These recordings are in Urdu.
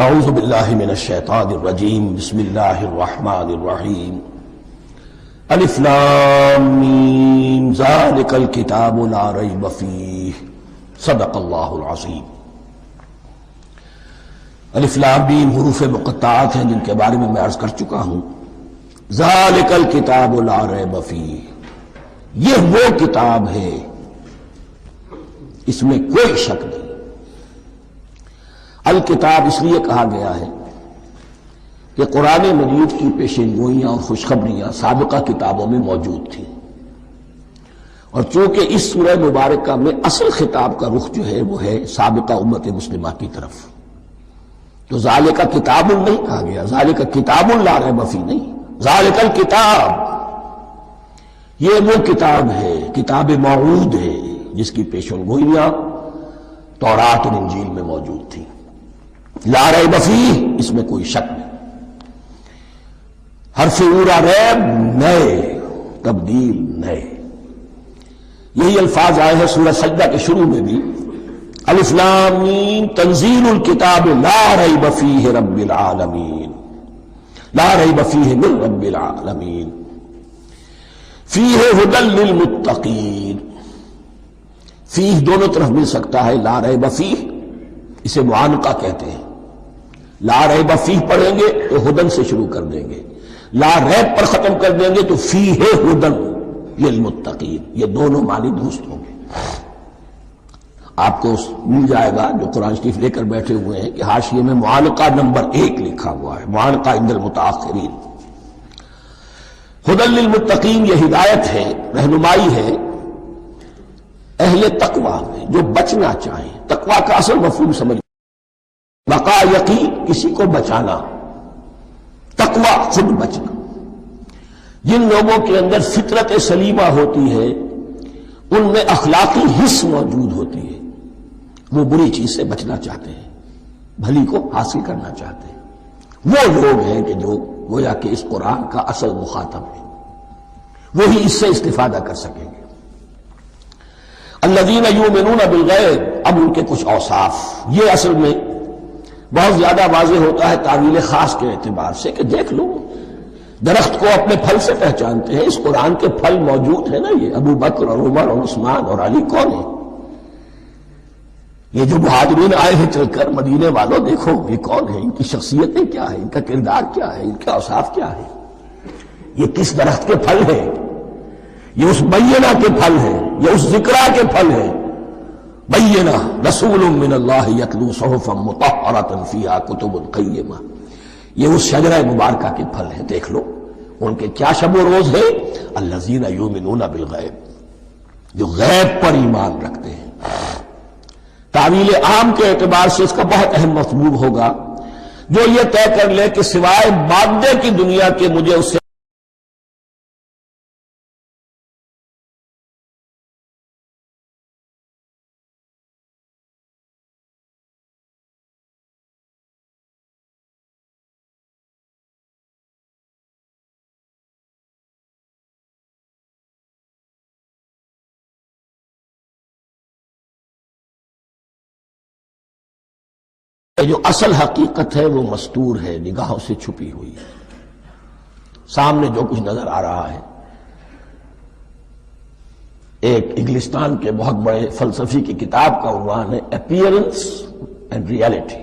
اعوذ باللہ من الشیطان الرجیم بسم اللہ الرحمن الرحیم الف لام میم ذالک الکتاب لا ریب فیہ صدق اللہ العظیم۔ الف لام میم حروف مقطعات ہیں جن کے بارے میں عرض کر چکا ہوں۔ ذالک الکتاب لا ریب فیہ، یہ وہ کتاب ہے اس میں کوئی شک نہیں۔ الکتاب اس لیے کہا گیا ہے کہ قرآن مجید کی پیشین گوئیاں اور خوشخبریاں سابقہ کتابوں میں موجود تھیں، اور چونکہ اس سورہ مبارکہ میں اصل خطاب کا رخ جو ہے وہ ہے سابقہ امت مسلمہ کی طرف، تو ذالک کتاب نہیں کہا گیا، ذالک کتاب لا ریب فیہ نہیں، ذالک الکتاب یہ وہ کتاب ہے، کتاب موعود ہے جس کی پیشین گوئیاں تورات اور انجیل میں موجود تھیں۔ لا ریب فیہ اس میں کوئی شک نہیں، حرف اورا ریب نئے، تبدیل نئے، یہی الفاظ آئے ہیں سورہ سجدہ کے شروع میں بھی، الف لام میم تنزیل الکتاب لا ریب فیہ رب العالمین، لا ریب فیہ من رب العالمین، فیہ ھدی للمتقین۔ فیہ دونوں طرف مل سکتا ہے، لا ریب فیہ اسے معانقہ کہتے ہیں، لا ریب فیہ پڑھیں گے تو ہدن سے شروع کر دیں گے، لا ریب پر ختم کر دیں گے تو فیہ ہدن للمتقین، یہ دونوں معنی درست ہوں گے۔ آپ کو مل جائے گا جو قرآن شریف لے کر بیٹھے ہوئے ہیں کہ حاشیے میں معانقہ نمبر 1 لکھا ہوا ہے، معانقہ عند المتاخرین۔ ہدن للمتقین یہ ہدایت ہے، رہنمائی ہے اہل تقویٰ میں جو بچنا چاہیں۔ تقویٰ کا اصل مفہوم سمجھ، بقا یقین کسی کو بچانا، تقویٰ خود بچنا۔ جن لوگوں کے اندر فطرت سلیمہ ہوتی ہے ان میں اخلاقی حس موجود ہوتی ہے، وہ بری چیز سے بچنا چاہتے ہیں، بھلی کو حاصل کرنا چاہتے ہیں۔ وہ لوگ ہیں کہ جو گویا کہ اس قرآن کا اصل مخاطب ہے، وہی اس سے استفادہ کر سکیں گے۔ الذین یؤمنون بالغیب، اب ان کے کچھ اوصاف، یہ اصل میں بہت زیادہ واضح ہوتا ہے تعویل خاص کے اعتبار سے کہ دیکھ لو درخت کو اپنے پھل سے پہچانتے ہیں، اس قرآن کے پھل موجود ہیں نا، یہ ابو بکر اور عمر اور عثمان اور علی کون ہیں؟ یہ جو مہاجرین آئے ہیں چل کر، مدینے والوں دیکھو یہ کون ہیں، ان کی شخصیتیں کیا ہیں، ان کا کردار کیا ہے، ان کے اوصاف کیا ہے، یہ کس درخت کے پھل ہیں، یہ اس بینہ کے پھل ہیں، یہ اس ذکرہ کے پھل ہیں۔ بینہ رسول من اللہ یتلو صحفا مطہرۃ فیہا کتب قیمہ، یہ اس شجرہ مبارکہ کے پھل ہیں۔ دیکھ لو ان کے کیا شب و روز ہے، الذین یؤمنون بالغیب، جو غیب پر ایمان رکھتے ہیں۔ تعویل عام کے اعتبار سے اس کا بہت اہم مفہوم ہوگا، جو یہ طے کر لے کہ سوائے مادے کی دنیا کے مجھے اس سے جو اصل حقیقت ہے وہ مستور ہے، نگاہوں سے چھپی ہوئی ہے۔ سامنے جو کچھ نظر آ رہا ہے، ایک انگلستان کے بہت بڑے فلسفی کی کتاب کا عنوان ہے appearance and reality,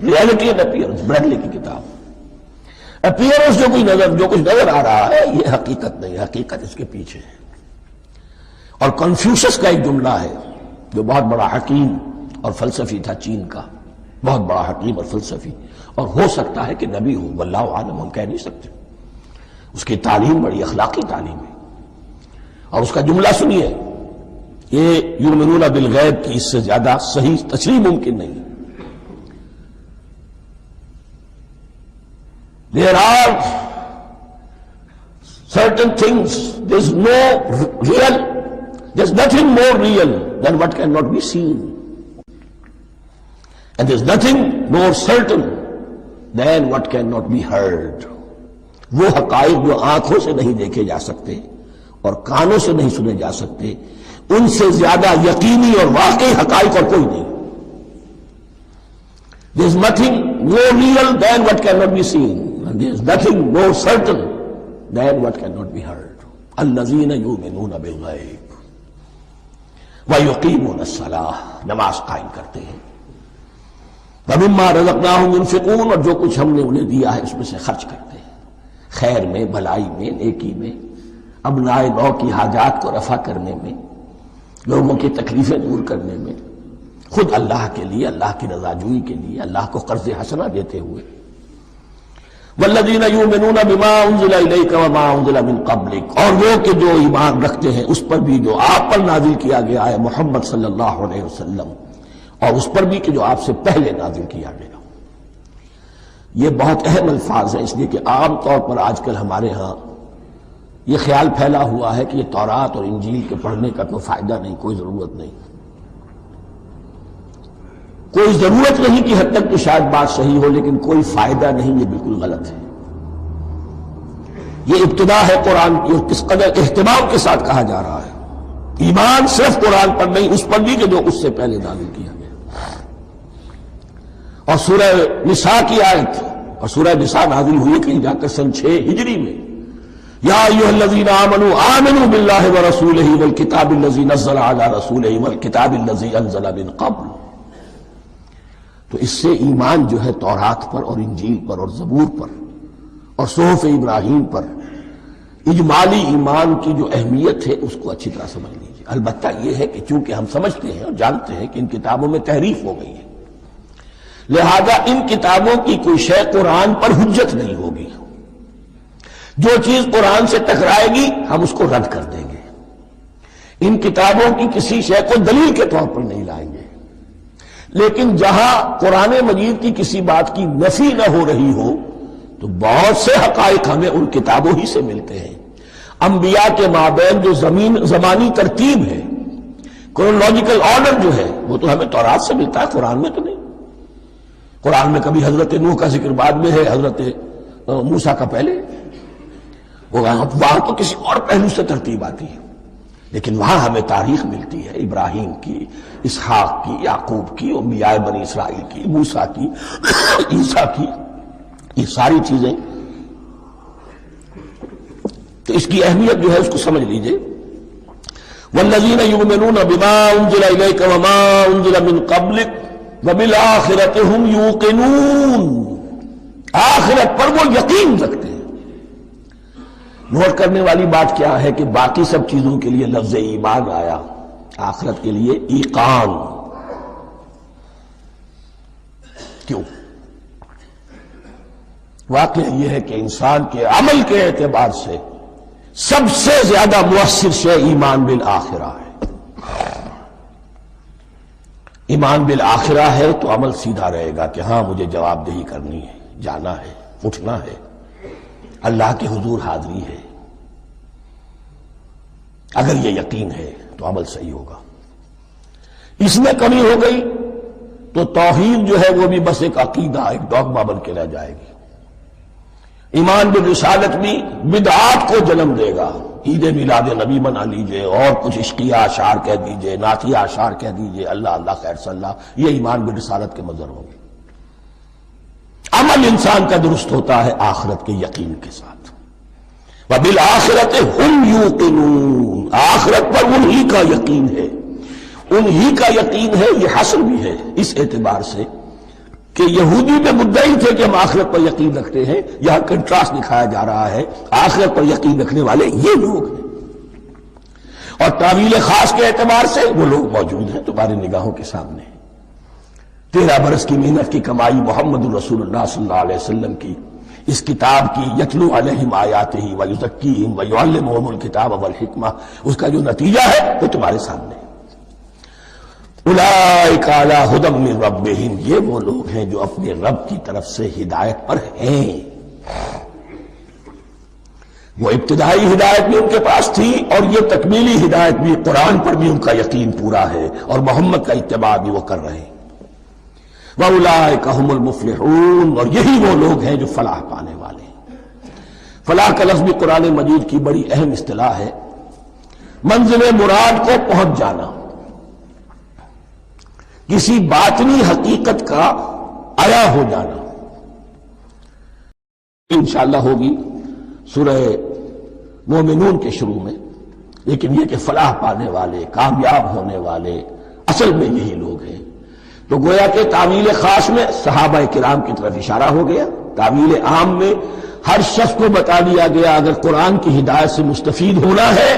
reality and appearance, Bradley کی کتاب۔ اپیئرنس جو کچھ نظر آ رہا ہے یہ حقیقت نہیں، حقیقت اس کے پیچھے ہے۔ اور کنفیوشس کا ایک جملہ ہے جو بہت بڑا حکیم اور فلسفی تھا، چین کا بہت بڑا حکیم اور فلسفی، اور ہو سکتا ہے کہ نبی ہو، واللہ عالم، ہم کہہ نہیں سکتے۔ اس کی تعلیم بڑی اخلاقی تعلیم ہے، اور اس کا جملہ سنیے، یہ یؤمنون بالغیب کی اس سے زیادہ صحیح تشریح ممکن نہیں۔ There are certain things, there's nothing more real than what cannot be seen. And there's nothing more certain than what cannot be heard. وہ حقائق جو آنکھوں سے نہیں دیکھے جا سکتے اور کانوں سے نہیں سنے جا سکتے، ان سے زیادہ یقینی اور واقعی حقائق اور کوئی نہیں۔ There is nothing more real than what cannot be seen, and there is nothing more certain than what cannot be heard. الذین یؤمنون بالغیب ویقیمون الصلاۃ، نماز قائم کرتے ہیں، ومما رزقناہم ينفقون، اور جو کچھ ہم نے انہیں دیا ہے اس میں سے خرچ کرتے ہیں، خیر میں، بھلائی میں، نیکی میں، ابناء نو کی حاجات کو رفع کرنے میں، لوگوں کی تکلیفیں دور کرنے میں، خود اللہ کے لیے، اللہ کی رضا جوئی کے لیے، اللہ کو قرض حسنہ دیتے ہوئے۔ والذین یؤمنون بما انزل الیک وما انزل من قبلک، اور وہ کہ جو ایمان رکھتے ہیں اس پر بھی جو آپ پر نازل کیا گیا ہے محمد صلی اللہ علیہ وسلم، اور اس پر بھی کہ جو آپ سے پہلے نازل کیا گیا۔ یہ بہت اہم الفاظ ہیں، اس لیے کہ عام طور پر آج کل ہمارے ہاں یہ خیال پھیلا ہوا ہے کہ یہ تورات اور انجیل کے پڑھنے کا کوئی فائدہ نہیں، کوئی ضرورت نہیں، کوئی ضرورت نہیں کی حد تک تو شاید بات صحیح ہو، لیکن کوئی فائدہ نہیں، یہ بالکل غلط ہے۔ یہ ابتدا ہے قرآن کی، اور کس قدر اہتمام کے ساتھ کہا جا رہا ہے، ایمان صرف قرآن پر نہیں، اس پر بھی کہ جو اس سے پہلے نازل کیا گیا۔ اور سورہ نساء کی آیت، اور سورہ نساء نازل ہوئی کہیں جا کر سن 6 ہجری میں، یا ایھا الذین آمنوا آمنوا باللہ ورسولہ والکتاب الذی نزل علی رسولہ والکتاب الذی انزل من قبل۔ تو اس سے ایمان جو ہے تورات پر اور انجیل پر اور زبور پر اور صحف ابراہیم پر، اجمالی ایمان کی جو اہمیت ہے اس کو اچھی طرح سمجھ لیجیے۔ البتہ یہ ہے کہ چونکہ ہم سمجھتے ہیں اور جانتے ہیں کہ ان کتابوں میں تحریف ہو گئی ہے، لہذا ان کتابوں کی کوئی شے قرآن پر حجت نہیں ہوگی، جو چیز قرآن سے ٹکرائے گی ہم اس کو رد کر دیں گے، ان کتابوں کی کسی شے کو دلیل کے طور پر نہیں لائیں گے۔ لیکن جہاں قرآن مجید کی کسی بات کی نفی نہ ہو رہی ہو تو بہت سے حقائق ہمیں ان کتابوں ہی سے ملتے ہیں۔ انبیاء کے مابین جو زمانی ترتیب ہے، کرونالوجیکل آرڈر جو ہے، وہ تو ہمیں تورات سے ملتا ہے، قرآن میں تو نہیں۔ قرآن میں کبھی حضرت نوح کا ذکر بعد میں ہے، حضرت موسیٰ کا پہلے، وہاں تو کسی اور پہلو سے ترتیب آتی ہے، لیکن وہاں ہمیں تاریخ ملتی ہے ابراہیم کی، اسحاق کی، یعقوب کی، انبیاء بنی اسرائیل کی، موسیٰ کی، عیسیٰ کی، یہ ساری چیزیں۔ تو اس کی اہمیت جو ہے اس کو سمجھ لیجئے۔ والذین یؤمنون بما انزل الیک وما انزل من قبلک وبالآخرۃ ھم یوقنون، آخرت پر وہ یقین رکھتے ہیں۔ نوٹ کرنے والی بات کیا ہے کہ باقی سب چیزوں کے لیے لفظ ایمان آیا، آخرت کے لیے ایقان کیوں؟ واقعہ یہ ہے کہ انسان کے عمل کے اعتبار سے سب سے زیادہ مؤثر شے ایمان بالآخرہ ہے۔ ایمان بالآخرہ ہے تو عمل سیدھا رہے گا کہ ہاں مجھے جواب دہی کرنی ہے، جانا ہے، اٹھنا ہے، اللہ کے حضور حاضری ہے۔ اگر یہ یقین ہے تو عمل صحیح ہوگا۔ اس میں کمی ہو گئی تو توحید جو ہے وہ بھی بس ایک عقیدہ، ایک ڈوگما بن کے رہ جائے گی۔ ایمان بالرسالت بھی بدعات کو جنم دے گا، عید میلاد نبی منا لیجئے، اور کچھ عشقیہ اشعار کہہ دیجئے، نعتیہ اشعار کہہ دیجئے، اللہ اللہ خیر صلی اللہ، یہ ایمان بالرسالت کے مظہر ہوں گے۔ عمل انسان کا درست ہوتا ہے آخرت کے یقین کے ساتھ۔ وبالآخرۃ ھم یوقنون، آخرت پر انہی کا یقین ہے، انہی کا یقین ہے۔ یہ حصر بھی ہے اس اعتبار سے کہ یہودی میں مدعی تھے کہ ہم آخرت پر یقین رکھتے ہیں، یہاں کنٹراسٹ دکھایا جا رہا ہے، آخرت پر یقین رکھنے والے یہ لوگ ہیں، اور تعویل خاص کے اعتبار سے وہ لوگ موجود ہیں تمہاری نگاہوں کے سامنے۔ 13 برس کی محنت کی کمائی محمد الرسول اللہ صلی اللہ علیہ وسلم کی، اس کتاب کی، یتلو علیہم آیاتہ ویزکیہم ویعلمہم الکتاب والحکمہ، اس کا جو نتیجہ ہے وہ تمہارے سامنے۔ اولئک علی ھدی من ربہم، یہ وہ لوگ ہیں جو اپنے رب کی طرف سے ہدایت پر ہیں۔ وہ ابتدائی ہدایت بھی ان کے پاس تھی، اور یہ تکمیلی ہدایت بھی، قرآن پر بھی ان کا یقین پورا ہے، اور محمد کا اتباع بھی وہ کر رہے ہیں۔ وَأُولَٰئِكَ هُمُ الْمُفْلِحُونَ، اور یہی وہ لوگ ہیں جو فلاح پانے والے ہیں۔ فلاح کا لفظ بھی قرآن مجید کی بڑی اہم اصطلاح ہے، منزل مراد کو پہنچ جانا، کسی باطنی حقیقت کا عیا ہو جانا، انشاءاللہ ہوگی سورہ مومنون کے شروع میں، لیکن یہ کہ فلاح پانے والے، کامیاب ہونے والے اصل میں یہی لوگ ہیں۔ تو گویا کہ تعویل خاص میں صحابہ کرام کی طرف اشارہ ہو گیا، تعویل عام میں ہر شخص کو بتا دیا گیا اگر قرآن کی ہدایت سے مستفید ہونا ہے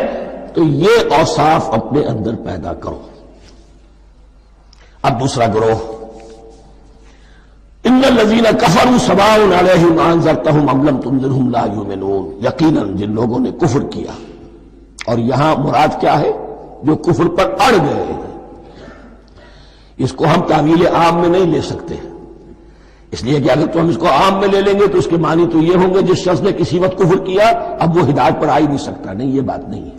تو یہ اوصاف اپنے اندر پیدا کرو۔ اب دوسرا گروہ، ان الذین کفروا سواء علیہم انذرتہم ام لم تنذرہم لا یؤمنون، یقیناً جن لوگوں نے کفر کیا، اور یہاں مراد کیا ہے؟ جو کفر پر اڑ گئے ہیں۔ اس کو ہم تعویل عام میں نہیں لے سکتے، اس لیے کہ اگر تو ہم اس کو عام میں لے لیں گے تو اس کے معنی تو یہ ہوں گے جس شخص نے کسی وقت کفر کیا اب وہ ہدایت پر آ ہی نہیں سکتا۔ نہیں، یہ بات نہیں ہے۔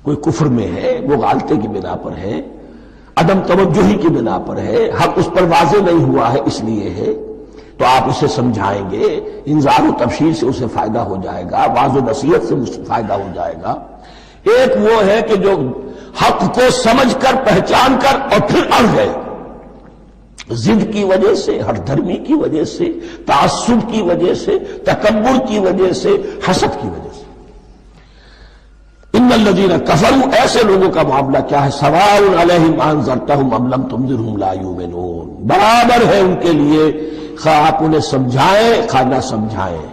کوئی کفر میں ہے، وہ غالطے کی بنا پر ہے، عدم توجہی کی بنا پر ہے، حق اس پر واضح نہیں ہوا ہے اس لیے ہے، تو آپ اسے سمجھائیں گے، انذار و تبشیر سے اسے فائدہ ہو جائے گا، واعظ و نصیحت سے اسے فائدہ ہو جائے گا۔ ایک وہ ہے کہ جو حق کو سمجھ کر، پہچان کر اور پھر اڑ گئے، ضد کی وجہ سے، ہٹ دھرمی کی وجہ سے، تعصب کی وجہ سے، تکبر کی وجہ سے، حسد کی وجہ سے۔ ان الذین کفروا، ایسے لوگوں کا معاملہ کیا ہے؟ سواء علیہم انذرتہم ام لم تنذرہم لا یؤمنون، برابر ہے ان کے لیے خواہ آپ انہیں سمجھائیں خواہ نہ سمجھائیں،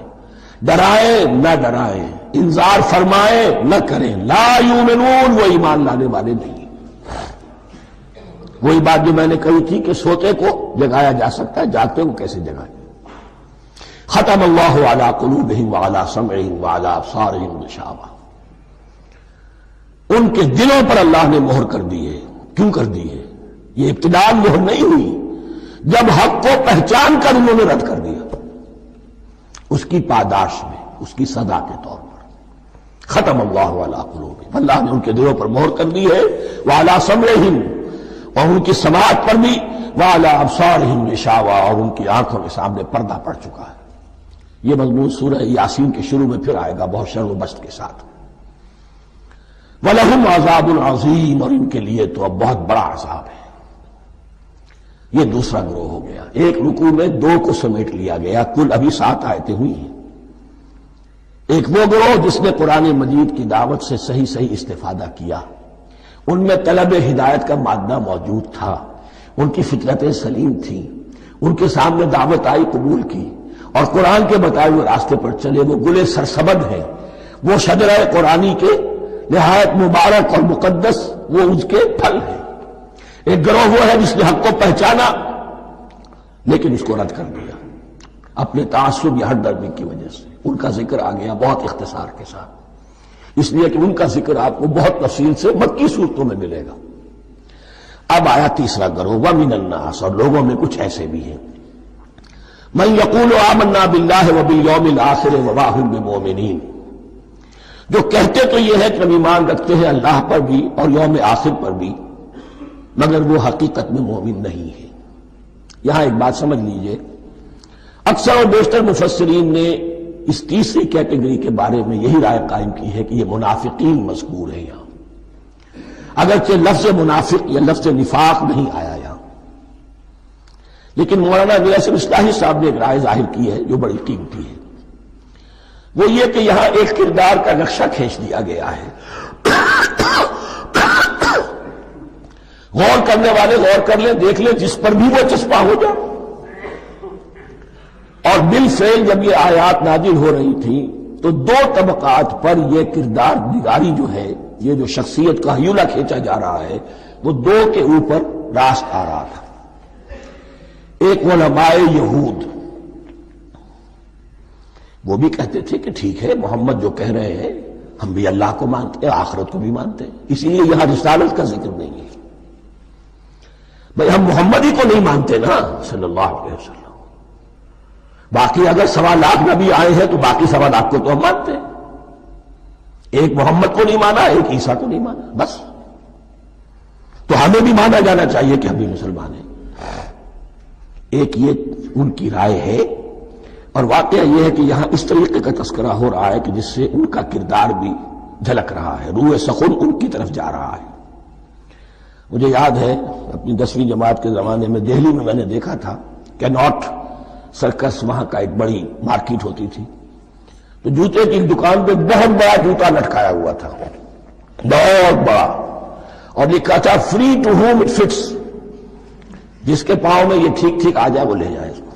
ڈرائیں نہ ڈرائیں، انذار فرمائیں نہ کریں، لا یؤمنون، وہ ایمان لانے والے نہیں۔ وہی بات جو میں نے کہی تھی کہ سوتے کو جگایا جا سکتا ہے، جاگتے کو کیسے جگائیں؟ ختم اللہ علی قلوبہم وعلی سمعہم وعلی ابصارہم غشاوہ، ان کے دلوں پر اللہ نے مہر کر دی ہے۔ کیوں کر دی ہے؟ یہ ابتداء مہر نہیں ہوئی، جب حق کو پہچان کر انہوں نے رد کر دیا، اس کی پاداش میں، اس کی سزا کے طور پر۔ ختم اللہ علی قلوبہم، اللہ نے ان کے دلوں پر مہر کر دی ہے، وعلی سمعہم، اور ان کی سماعت پر بھی، وعلی ابصارہم غشاوہ، اور ان کی آنکھوں کے سامنے پردہ پڑ چکا ہے۔ یہ مضمون سورہ یاسین کے شروع میں پھر آئے گا بہت شر و بست کے ساتھ۔ وَلَهُمْ عَذَابٌ عَظِيمٌ، اور ان کے لیے تو اب بہت بڑا عذاب ہے۔ یہ دوسرا گروہ ہو گیا، ایک رکوع میں دو کو سمیٹ لیا گیا، کل ابھی 7 آیتیں ہوئی ہیں۔ ایک وہ گروہ جس نے قرآن مجید کی دعوت سے صحیح صحیح استفادہ کیا، ان میں طلب ہدایت کا مادہ موجود تھا، ان کی فطرتیں سلیم تھیں، ان کے سامنے دعوت آئی، قبول کی، اور قرآن کے بتائے ہوئے راستے پر چلے۔ وہ گلے سرسبد ہیں، وہ شجرہ قرآنی کے نہایت مبارک اور مقدس، وہ اس کے پھل ہیں۔ ایک گروہ وہ ہے جس نے حق کو پہچانا لیکن اس کو رد کر دیا اپنے تعصب یا ہٹ درمی کی وجہ سے۔ ان کا ذکر آ گیا بہت اختصار کے ساتھ، اس لیے کہ ان کا ذکر آپ کو بہت تفصیل سے مکی صورتوں میں ملے گا۔ اب آیا تیسرا گروہ، وَمِنَ النَّاسِ، اور لوگوں میں کچھ ایسے بھی ہیں، مَن يَقُولُ آمَنَّا بِاللَّهِ وَبِالْيَوْمِ الْآخِرِ وَمَا هُم بِمُؤْمِنِينَ، جو کہتے تو یہ ہے کہ ہم ایمان رکھتے ہیں اللہ پر بھی اور یوم آخر پر بھی، مگر وہ حقیقت میں مومن نہیں ہے۔ یہاں ایک بات سمجھ لیجئے، اکثر اور بیشتر مفسرین نے اس تیسری کیٹیگری کے بارے میں یہی رائے قائم کی ہے کہ یہ منافقین مذکور ہیں یہاں، اگرچہ لفظ منافق یا لفظ نفاق نہیں آیا یہاں، لیکن مولانا نیاصر اصلاحی صاحب نے ایک رائے ظاہر کی ہے جو بڑی قیمتی ہے، وہ یہ کہ یہاں ایک کردار کا نقشہ کھینچ دیا گیا ہے۔ غور کرنے والے غور کر لیں، دیکھ لیں، جس پر بھی وہ چسپاں ہو جائے۔ اور بالفعل جب یہ آیات نازل ہو رہی تھی تو دو طبقات پر یہ کردار نگاری جو ہے، یہ جو شخصیت کا ہیولہ کھینچا جا رہا ہے، وہ دو کے اوپر راست آ رہا تھا۔ ایک علماء یہود، وہ بھی کہتے تھے کہ ٹھیک ہے محمد جو کہہ رہے ہیں، ہم بھی اللہ کو مانتے ہیں، آخرت کو بھی مانتے ہیں، اسی لیے یہاں رسالت کا ذکر نہیں ہے۔ بھئی ہم محمد ہی کو نہیں مانتے نا صلی اللہ علیہ وسلم، باقی اگر 1.25 لاکھ نبی آئے ہیں تو باقی 1.25 لاکھ کو تو ہم مانتے ہیں، ایک محمد کو نہیں مانا، ایک عیسیٰ کو نہیں مانا، بس۔ تو ہمیں بھی مانا جانا چاہیے کہ ہم بھی مسلمان ہیں۔ ایک یہ ان کی رائے ہے، اور واقعہ یہ ہے کہ یہاں اس طریقے کا تذکرہ ہو رہا ہے کہ جس سے ان کا کردار بھی جھلک رہا ہے، روح سخن ان کی طرف جا رہا ہے۔ مجھے یاد ہے اپنی 10ویں جماعت کے زمانے میں دہلی میں نے دیکھا تھا کہ نوٹ سرکس وہاں کا ایک بڑی مارکیٹ ہوتی تھی، تو جوتے کی دکان پہ بہت بڑا جوتا لٹکایا ہوا تھا، بہت بڑا، اور لکھا تھا free to whom it fits, جس کے پاؤں میں یہ ٹھیک ٹھیک آ جائے وہ لے جائے اس کو۔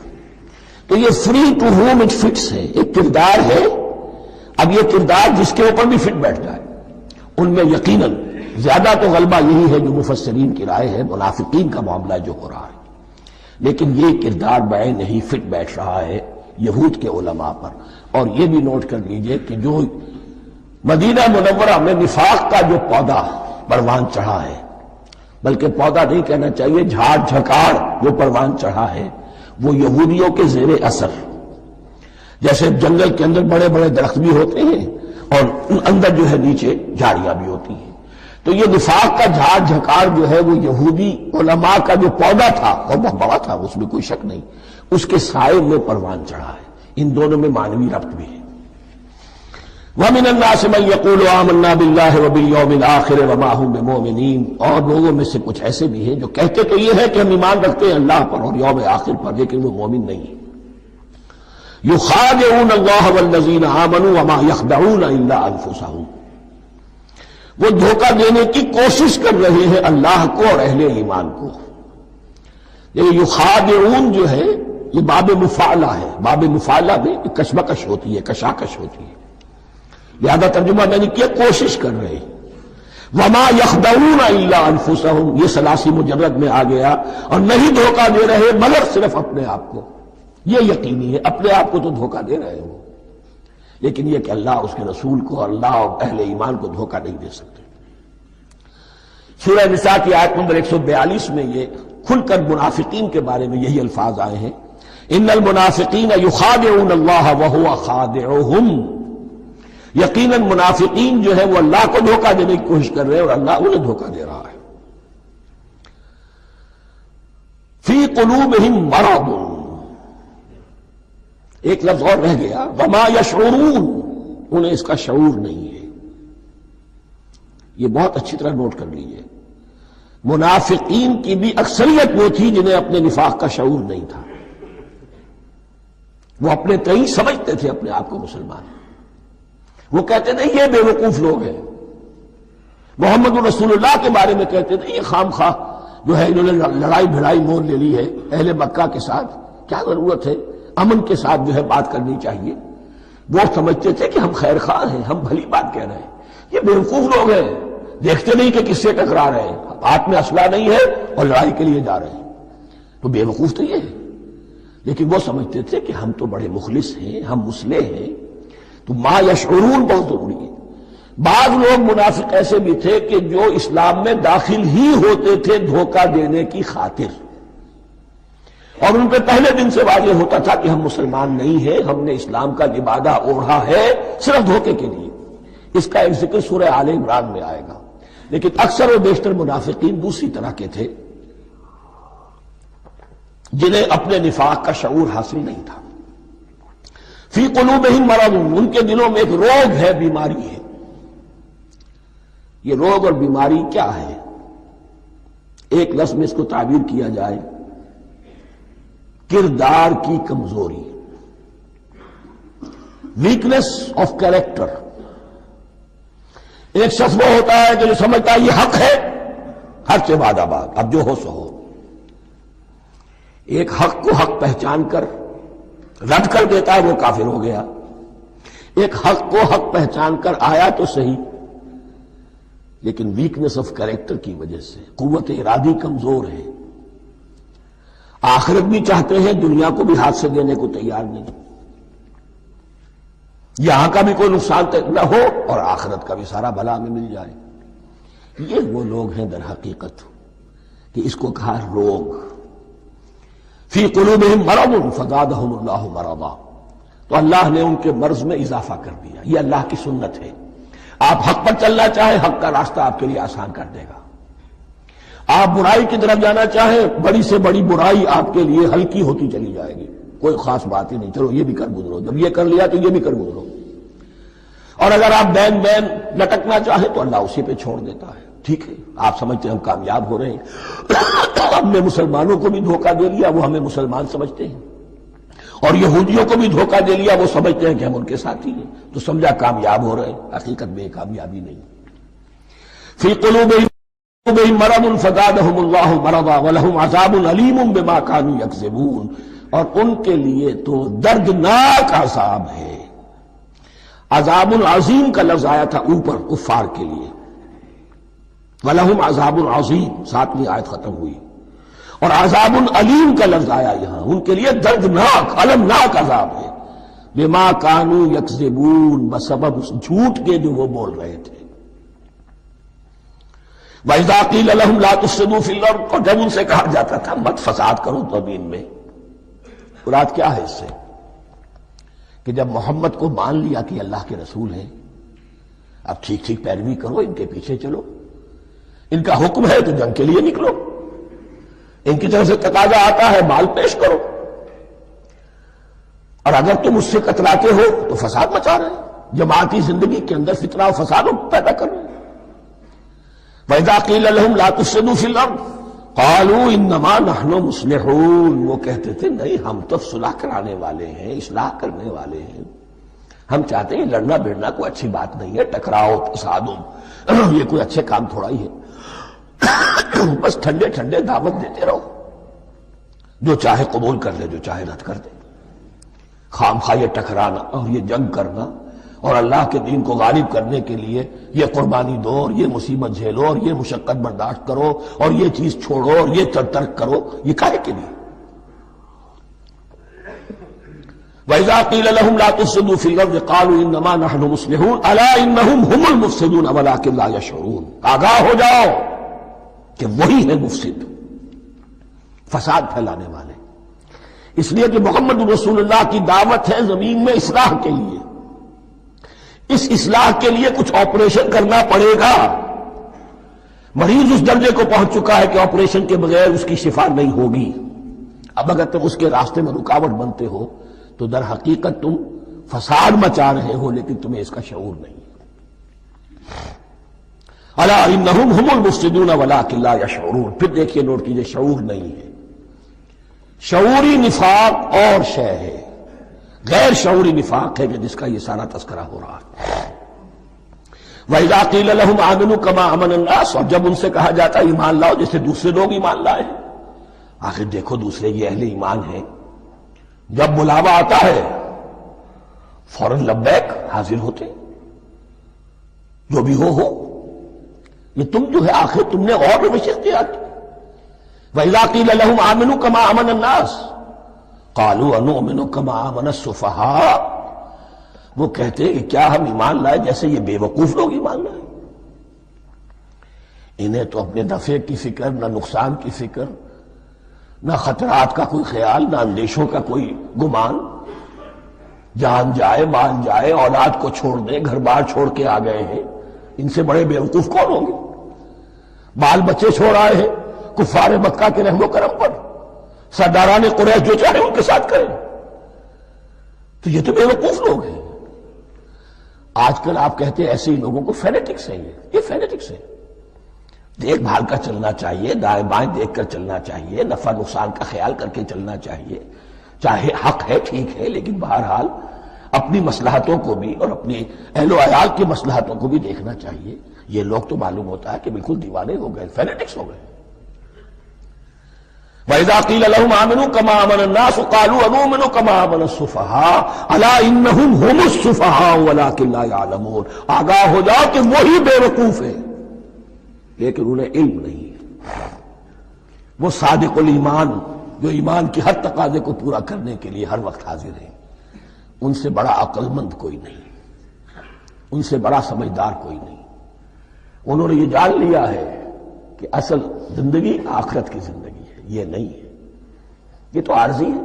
تو یہ free to whom it fits ہے، ایک کردار ہے، اب یہ کردار جس کے اوپر بھی فٹ بیٹھ جائے، ان میں یقیناً زیادہ تو غلبہ یہی ہے جو مفسرین کی رائے ہے، منافقین کا معاملہ جو ہو رہا ہے، لیکن یہ کردار بعین نہیں فٹ بیٹھ رہا ہے یہود کے علماء پر۔ اور یہ بھی نوٹ کر لیجئے کہ جو مدینہ منورہ میں نفاق کا جو پودا پروان چڑھا ہے، بلکہ پودا نہیں کہنا چاہیے، جھاڑ جھکاڑ جو پروان چڑھا ہے، وہ یہودیوں کے زیر اثر، جیسے جنگل کے اندر بڑے بڑے درخت بھی ہوتے ہیں اور اندر جو ہے نیچے جھاڑیاں بھی ہوتی ہیں، تو یہ نفاق کا جھاڑ جھکاڑ جو ہے وہ یہودی علماء کا جو پودا تھا اور بہت بڑا تھا، اس میں کوئی شک نہیں، اس کے سائے میں پروان چڑھا ہے۔ ان دونوں میں معنوی ربط بھی ہے۔ وَمِنَ النَّاسِ مَن يَقُولُ آمَنَّا بِاللَّهِ وَبِالْيَوْمِ الْآخِرِ وَمَا هُم بِمُؤْمِنِينَ، اور لوگوں میں سے کچھ ایسے بھی ہیں جو کہتے تو یہ ہے کہ ہم ایمان رکھتے ہیں اللہ پر اور یوم آخر پر، لیکن وہ مومن نہیں ہیں۔ يُخَادِعُونَ اللَّهَ وَالَّذِينَ آمَنُوا وَمَا يَخْدَعُونَ إِلَّا أَنفُسَهُمْ، وہ دھوکہ دینے کی کوشش کر رہے ہیں اللہ کو اور اہل ایمان کو۔ یہ یخادعون جو ہے یہ باب مفعلہ ہے، باب مفعلہ میں کشمکش ہوتی ہے، کشاکش ہوتی ہے، لہذا ترجمہ میں نے کیا کوشش کر رہے ہیں۔ وما يخدعون الا انفسهم، یہ ثلاثی مجرد میں آ گیا، اور نہیں دھوکہ دے رہے مگر صرف اپنے آپ کو، یہ یقینی ہے اپنے آپ کو تو دھوکہ دے رہے ہو، لیکن یہ کہ اللہ اس کے رسول کو اور اللہ اور اہل ایمان کو دھوکہ نہیں دے سکتے۔ سورہ نساء کی آیت نمبر 142 میں یہ کھل کر منافقین کے بارے میں یہی الفاظ آئے ہیں، ان المنافقین یخادعون اللہ وہو خادعہم، یقیناً منافقین جو ہے وہ اللہ کو دھوکہ دینے کی کوشش کر رہے ہیں اور اللہ انہیں دھوکہ دے رہا ہے۔ فی قلوبہم مرض، ایک لفظ اور رہ گیا، وما یشعرون، انہیں اس کا شعور نہیں ہے۔ یہ بہت اچھی طرح نوٹ کر لیجئے، منافقین کی بھی اکثریت وہ تھی جنہیں اپنے نفاق کا شعور نہیں تھا، وہ اپنے تئیں سمجھتے تھے اپنے آپ کو مسلمان، وہ کہتے تھے یہ بے وقوف لوگ ہیں، محمد رسول اللہ کے بارے میں کہتے تھے یہ خام خواہ جو ہے انہوں نے لڑائی بھڑائی مول لے لی ہے اہل مکہ کے ساتھ، کیا ضرورت ہے، امن کے ساتھ جو ہے بات کرنی چاہیے۔ وہ سمجھتے تھے کہ ہم خیر خواہ ہیں، ہم بھلی بات کہہ رہے ہیں، یہ بے وقوف لوگ ہیں، دیکھتے نہیں کہ کس سے ٹکرا رہے ہیں، ہاتھ میں اسلحہ نہیں ہے اور لڑائی کے لیے جا رہے ہیں، تو بے وقوف تو یہ ہے۔ لیکن وہ سمجھتے تھے کہ ہم تو بڑے مخلص ہیں، ہم مسلح ہیں، تو ما یشعرون بہت ضروری ہے۔ بعض لوگ منافق ایسے بھی تھے کہ جو اسلام میں داخل ہی ہوتے تھے دھوکہ دینے کی خاطر، اور ان پہ پہلے دن سے واضح ہوتا تھا کہ ہم مسلمان نہیں ہیں، ہم نے اسلام کا لبادہ اوڑھا ہے صرف دھوکے کے لیے۔ اس کا ایک ذکر سورہ آل عمران میں آئے گا، لیکن اکثر و بیشتر منافقین دوسری طرح کے تھے جنہیں اپنے نفاق کا شعور حاصل نہیں تھا۔ فی قلوبہم مرض، ان کے دلوں میں ایک روگ ہے، بیماری ہے۔ یہ روگ اور بیماری کیا ہے؟ ایک لفظ میں اس کو تعبیر کیا جائے، کردار کی کمزوری، ویکنس آف کیریکٹر۔ ایک شخص وہ ہوتا ہے کہ جو سمجھتا ہے یہ حق ہے، حق سے بعد آباد، اب جو ہو سو ہو۔ ایک حق کو حق پہچان کر رد کر دیتا ہے، وہ کافر ہو گیا۔ ایک حق کو حق پہچان کر آیا تو صحیح، لیکن ویکنس آف کیریکٹر کی وجہ سے قوت ارادی کمزور ہے، آخرت بھی چاہتے ہیں، دنیا کو بھی ہاتھ سے دینے کو تیار نہیں، یہاں کا بھی کوئی نقصان نہ ہو اور آخرت کا بھی سارا بھلا ہمیں مل جائے۔ یہ وہ لوگ ہیں در حقیقت کہ اس کو کہا روگ۔ فی قلوبہم مرض فزادہم اللہ مرضا، تو اللہ نے ان کے مرض میں اضافہ کر دیا۔ یہ اللہ کی سنت ہے، آپ حق پر چلنا چاہیں حق کا راستہ آپ کے لیے آسان کر دے گا، آپ برائی کی طرف جانا چاہیں بڑی سے بڑی برائی آپ کے لیے ہلکی ہوتی چلی جائے گی، کوئی خاص بات ہی نہیں، چلو یہ بھی کر گزرو، جب یہ کر لیا تو یہ بھی کر گزرو۔ اور اگر آپ بین بین لٹکنا چاہیں تو اللہ اسی پہ چھوڑ دیتا ہے، ٹھیک ہے آپ سمجھتے ہیں ہم کامیاب ہو رہے ہیں، ہم نے مسلمانوں کو بھی دھوکہ دے لیا، وہ ہمیں مسلمان سمجھتے ہیں، اور یہودیوں کو بھی دھوکہ دے لیا، وہ سمجھتے ہیں کہ ہم ان کے ساتھی ہیں، تو سمجھا کامیاب ہو رہے ہیں، حقیقت میں کامیابی نہیں۔ فی قلوبہم مرض فزادہم اللہ مرضا ولہم عذاب علیم بما کانوا یکذبون، اور ان کے لیے تو دردناک عذاب ہے۔ عذاب عظیم کا لفظ آیا تھا اوپر کفار کے لیے، وَلَهُمْ عَذَابٌ عَظِيمٌ، 7ویں آیت ختم ہوئی، اور عذاب علیم کا لفظ آیا یہاں، ان کے لیے دردناک المناک عذاب ہے، بما کانوا یکذبون، بسبب اس جھوٹ کے جو وہ بول رہے تھے۔ وَإِذَا قِيلَ لَهُمْ لَا تُفْسِدُوا فِي الْأَرْضِ، اور جب ان سے کہا جاتا تھا مت فساد کرو زمین میں، مراد کیا ہے اس سے؟ کہ جب محمد کو مان لیا کہ اللہ کے رسول ہیں، اب ٹھیک ٹھیک پیروی کرو، ان کے پیچھے چلو، ان کا حکم ہے تو جنگ کے لیے نکلو، ان کی طرف سے تقاضا آتا ہے مال پیش کرو، اور اگر تم اس سے کتراتے ہو تو فساد مچا رہے ہیں، جماعتی زندگی کے اندر فتنہ و فساد پیدا کر رہے ہیں۔ وَإِذَا قِيلَ لَهُمْ لَا تُفْسِدُوا فِي الْأَرْضِ قَالُوا إِنَّمَا نَحْنُ مُصْلِحُونَ، وہ کہتے تھے نہیں ہم تو صلح کرانے والے ہیں، اصلاح کرنے والے ہیں، ہم چاہتے ہیں لڑنا بھیڑنا کوئی اچھی بات نہیں ہے، ٹکراؤ تصادم یہ کوئی اچھے کام تھوڑا ہی ہے، بس ٹھنڈے ٹھنڈے دعوت دیتے رہو، جو چاہے قبول کر لے، جو چاہے رد کر دے، خام خواہ یہ ٹکرانا اور یہ جنگ کرنا اور اللہ کے دین کو غالب کرنے کے لیے یہ قربانی دو اور یہ مصیبت جھیلو اور یہ مشقت برداشت کرو اور یہ چیز چھوڑو اور یہ ترک کرو، یہ کاہے کے لیے؟ وَإِذَا قِيلَ لَهُمْ لَا تُفْسِدُوا فِي الْأَرْضِ قَالُوا إِنَّمَا نَحْنُ مُصْلِحُونَ أَلَا إِنَّهُمْ هُمُ الْمُفْسِدُونَ وَلَٰكِن لَا يَشْعُرُونَ، آگاہ ہو جاؤ کہ وہی ہے مفسد، فساد پھیلانے والے، اس لیے کہ محمد رسول اللہ کی دعوت ہے زمین میں اصلاح کے لیے، اس اصلاح کے لیے کچھ آپریشن کرنا پڑے گا، مریض اس درجے کو پہنچ چکا ہے کہ آپریشن کے بغیر اس کی شفا نہیں ہوگی، اب اگر تم اس کے راستے میں رکاوٹ بنتے ہو تو در حقیقت تم فساد مچا رہے ہو، لیکن تمہیں اس کا شعور نہیں۔ الا انہم ہم المفسدون ولکن لا یشعرون، پھر دیکھیے نوٹ کیجئے، شعور نہیں ہے، شعوری نفاق اور شے ہے، غیر شعوری نفاق ہے کہ جس کا یہ سارا تذکرہ ہو رہا ہے۔ وَإِذَا قِيلَ لَهُمْ آمِنُوا كَمَا آمَنَ النَّاسُ، اور جب ان سے کہا جاتا ہے ایمان لاؤ جیسے دوسرے لوگ ایمان لائے، آخر دیکھو دوسرے یہ اہل ایمان ہیں، جب بلاوا آتا ہے فوراً لبیک حاضر ہوتے، جو بھی ہو، یہ تم جو ہے آخر تم نے اور روش اختیار کی۔ وَإِذَا قِيلَ لَهُمْ آمِنُوا كَمَا آمَنَ النَّاسُ قَالُوا أَنُؤْمِنُ كَمَا آمَنَ السُّفَهَاءُ، وہ کہتے ہیں کہ کیا ہم ایمان لائے جیسے یہ بے وقوف لوگ ایمان لائے، انہیں تو اپنے نفع کی فکر، نہ نقصان کی فکر، نہ خطرات کا کوئی خیال، نہ اندیشوں کا کوئی گمان، جان جائے مال جائے، اولاد کو چھوڑ دیں، گھر بار چھوڑ کے آ گئے ہیں، ان سے بڑے بے وقوف کون ہوں گے؟ بال بچے چھوڑ آئے ہیں کفار مکہ کے رحم و کرم پر، سرداران قریش جو چاہے ان کے ساتھ کریں، تو یہ تو بے وقوف لوگ ہیں۔ آج کل آپ کہتے ہیں ایسے ہی لوگوں کو فینیٹکس ہیں، یہ فینیٹکس ہیں، دیکھ بھال کر چلنا چاہیے، دائیں بائیں دیکھ کر چلنا چاہیے، نفع نقصان کا خیال کر کے چلنا چاہیے، چاہے حق ہے ٹھیک ہے، لیکن بہرحال اپنی مصلحتوں کو بھی اور اپنی اہل و عیال کی مصلحتوں کو بھی دیکھنا چاہیے۔ یہ لوگ تو معلوم ہوتا ہے کہ بالکل دیوانے ہو گئے، فینیٹکس ہو گئے۔ وَإِذَا قِيلَ لَهُمْ آمِنُوا كَمَا آمَنَ النَّاسُ قَالُوا أَنُؤْمِنُ كَمَا آمَنَ السُّفَهَاءُ أَلَا إِنَّهُمْ هُمُ السُّفَهَاءُ وَلَٰكِن لَا يَعْلَمُونَ، آگاہ ہو جاؤ کہ وہی بے وقوف ہے لیکن انہیں علم نہیں ہے۔ وہ صادق الایمان جو ایمان کی ہر تقاضے کو پورا کرنے کے لیے ہر وقت حاضر ہیں، ان سے بڑا عقل مند کوئی نہیں، ان سے بڑا سمجھدار کوئی نہیں۔ انہوں نے یہ جان لیا ہے کہ اصل زندگی آخرت کی زندگی ہے، یہ نہیں ہے، یہ تو عارضی ہے،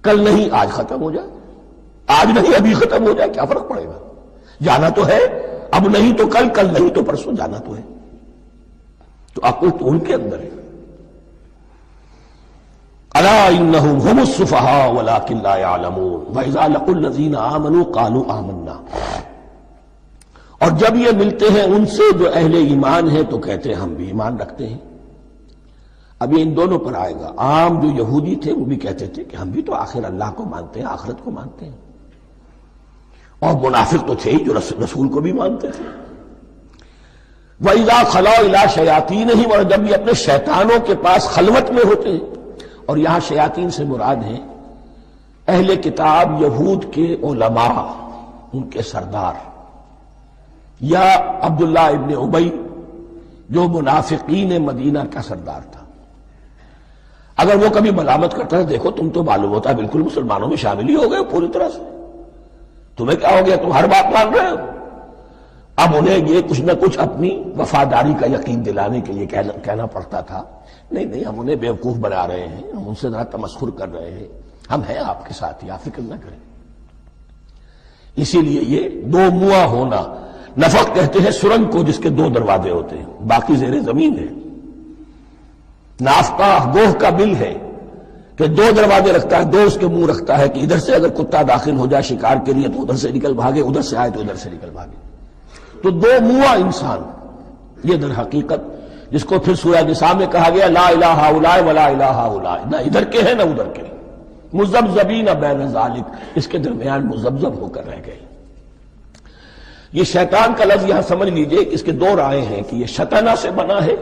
کل نہیں آج ختم ہو جائے، آج نہیں ابھی ختم ہو جائے، کیا فرق پڑے گا؟ جانا تو ہے، اب نہیں تو کل، کل نہیں تو پرسوں، جانا تو ہے، تو عقل تو ان کے اندر ہے۔ الا انہم ہم السفہاء ولکن لا یعلمون واذا لقوا الذین آمنوا قالوا آمنا، اور جب یہ ملتے ہیں ان سے جو اہل ایمان ہیں تو کہتے ہیں ہم بھی ایمان رکھتے ہیں۔ اب یہ ان دونوں پر آئے گا۔ عام جو یہودی تھے وہ بھی کہتے تھے کہ ہم بھی تو آخر اللہ کو مانتے ہیں، آخرت کو مانتے ہیں، اور منافق تو تھے ہی جو رسول کو بھی مانتے تھے۔ وَإِذَا خَلَوْا إِلَىٰ شَيَاطِينِهِمْ، اور جب یہ اپنے شیطانوں کے پاس خلوت میں ہوتے ہیں، اور یہاں شیاطین سے مراد ہیں اہل کتاب یہود کے علماء، ان کے سردار، یا عبداللہ ابن ابی جو منافقین مدینہ کا سردار تھا۔ اگر وہ کبھی ملامت کرتا ہے، دیکھو تم تو معلوم ہوتا ہے بالکل مسلمانوں میں شامل ہی ہو گئے پوری طرح سے، تمہیں کیا ہو گیا، تم ہر بات مان رہے ہو۔ اب انہیں یہ کچھ نہ کچھ اپنی وفاداری کا یقین دلانے کے لیے کہنا پڑتا تھا، نہیں ہم انہیں بیوقوف بنا رہے ہیں، ہم ان سے ذرا تمسخر کر رہے ہیں، ہم ہیں آپ کے ساتھ ہی، آپ فکر نہ کریں۔ اسی لیے یہ دو منہ ہونا، نفق کہتے ہیں سرنگ کو جس کے دو دروازے ہوتے ہیں، باقی زیر زمین ہے۔ نافقہ گوہ کا بل ہے کہ دو دروازے رکھتا ہے، دو اس کے منہ رکھتا ہے کہ ادھر سے اگر کتا داخل ہو جائے شکار کے لیے تو ادھر سے نکل بھاگے، ادھر سے آئے تو ادھر سے نکل بھاگے۔ تو دو منہ انسان، یہ در حقیقت جس کو پھر سورہ نساء میں کہا گیا لا الہ الا ولا الہ الا، نہ ادھر کے ہیں نہ ادھر کے، مذبذبین بین ذالک، اس کے درمیان مذبذب ہو کر رہ گئے۔ یہ شیطان کا لفظ یہاں سمجھ لیجئے، اس کے دو رائے ہیں کہ یہ شطنہ سے بنا ہے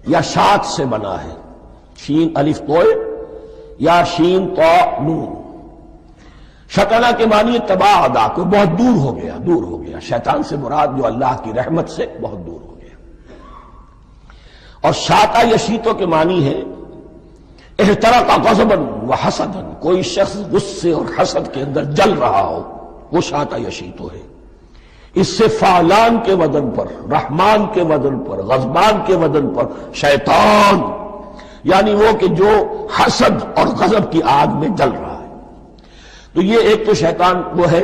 یا شات سے بنا ہے، شین الف توئے یا شین تو نون۔ شطنہ کے معنی تباعدہ، کو بہت دور ہو گیا، شیطان سے مراد جو اللہ کی رحمت سے بہت دور ہو گیا۔ اور شاتا یشیتو کے معنی ہے احترق غضبا وحسدا، کوئی شخص غصے اور حسد کے اندر جل رہا ہو، وہ شاتا یشیتو ہے۔ اس سے فعلان کے وزن پر، رحمان کے وزن پر، غضبان کے وزن پر شیطان، یعنی وہ کہ جو حسد اور غضب کی آگ میں جل رہا ہے۔ تو یہ ایک تو شیطان وہ ہے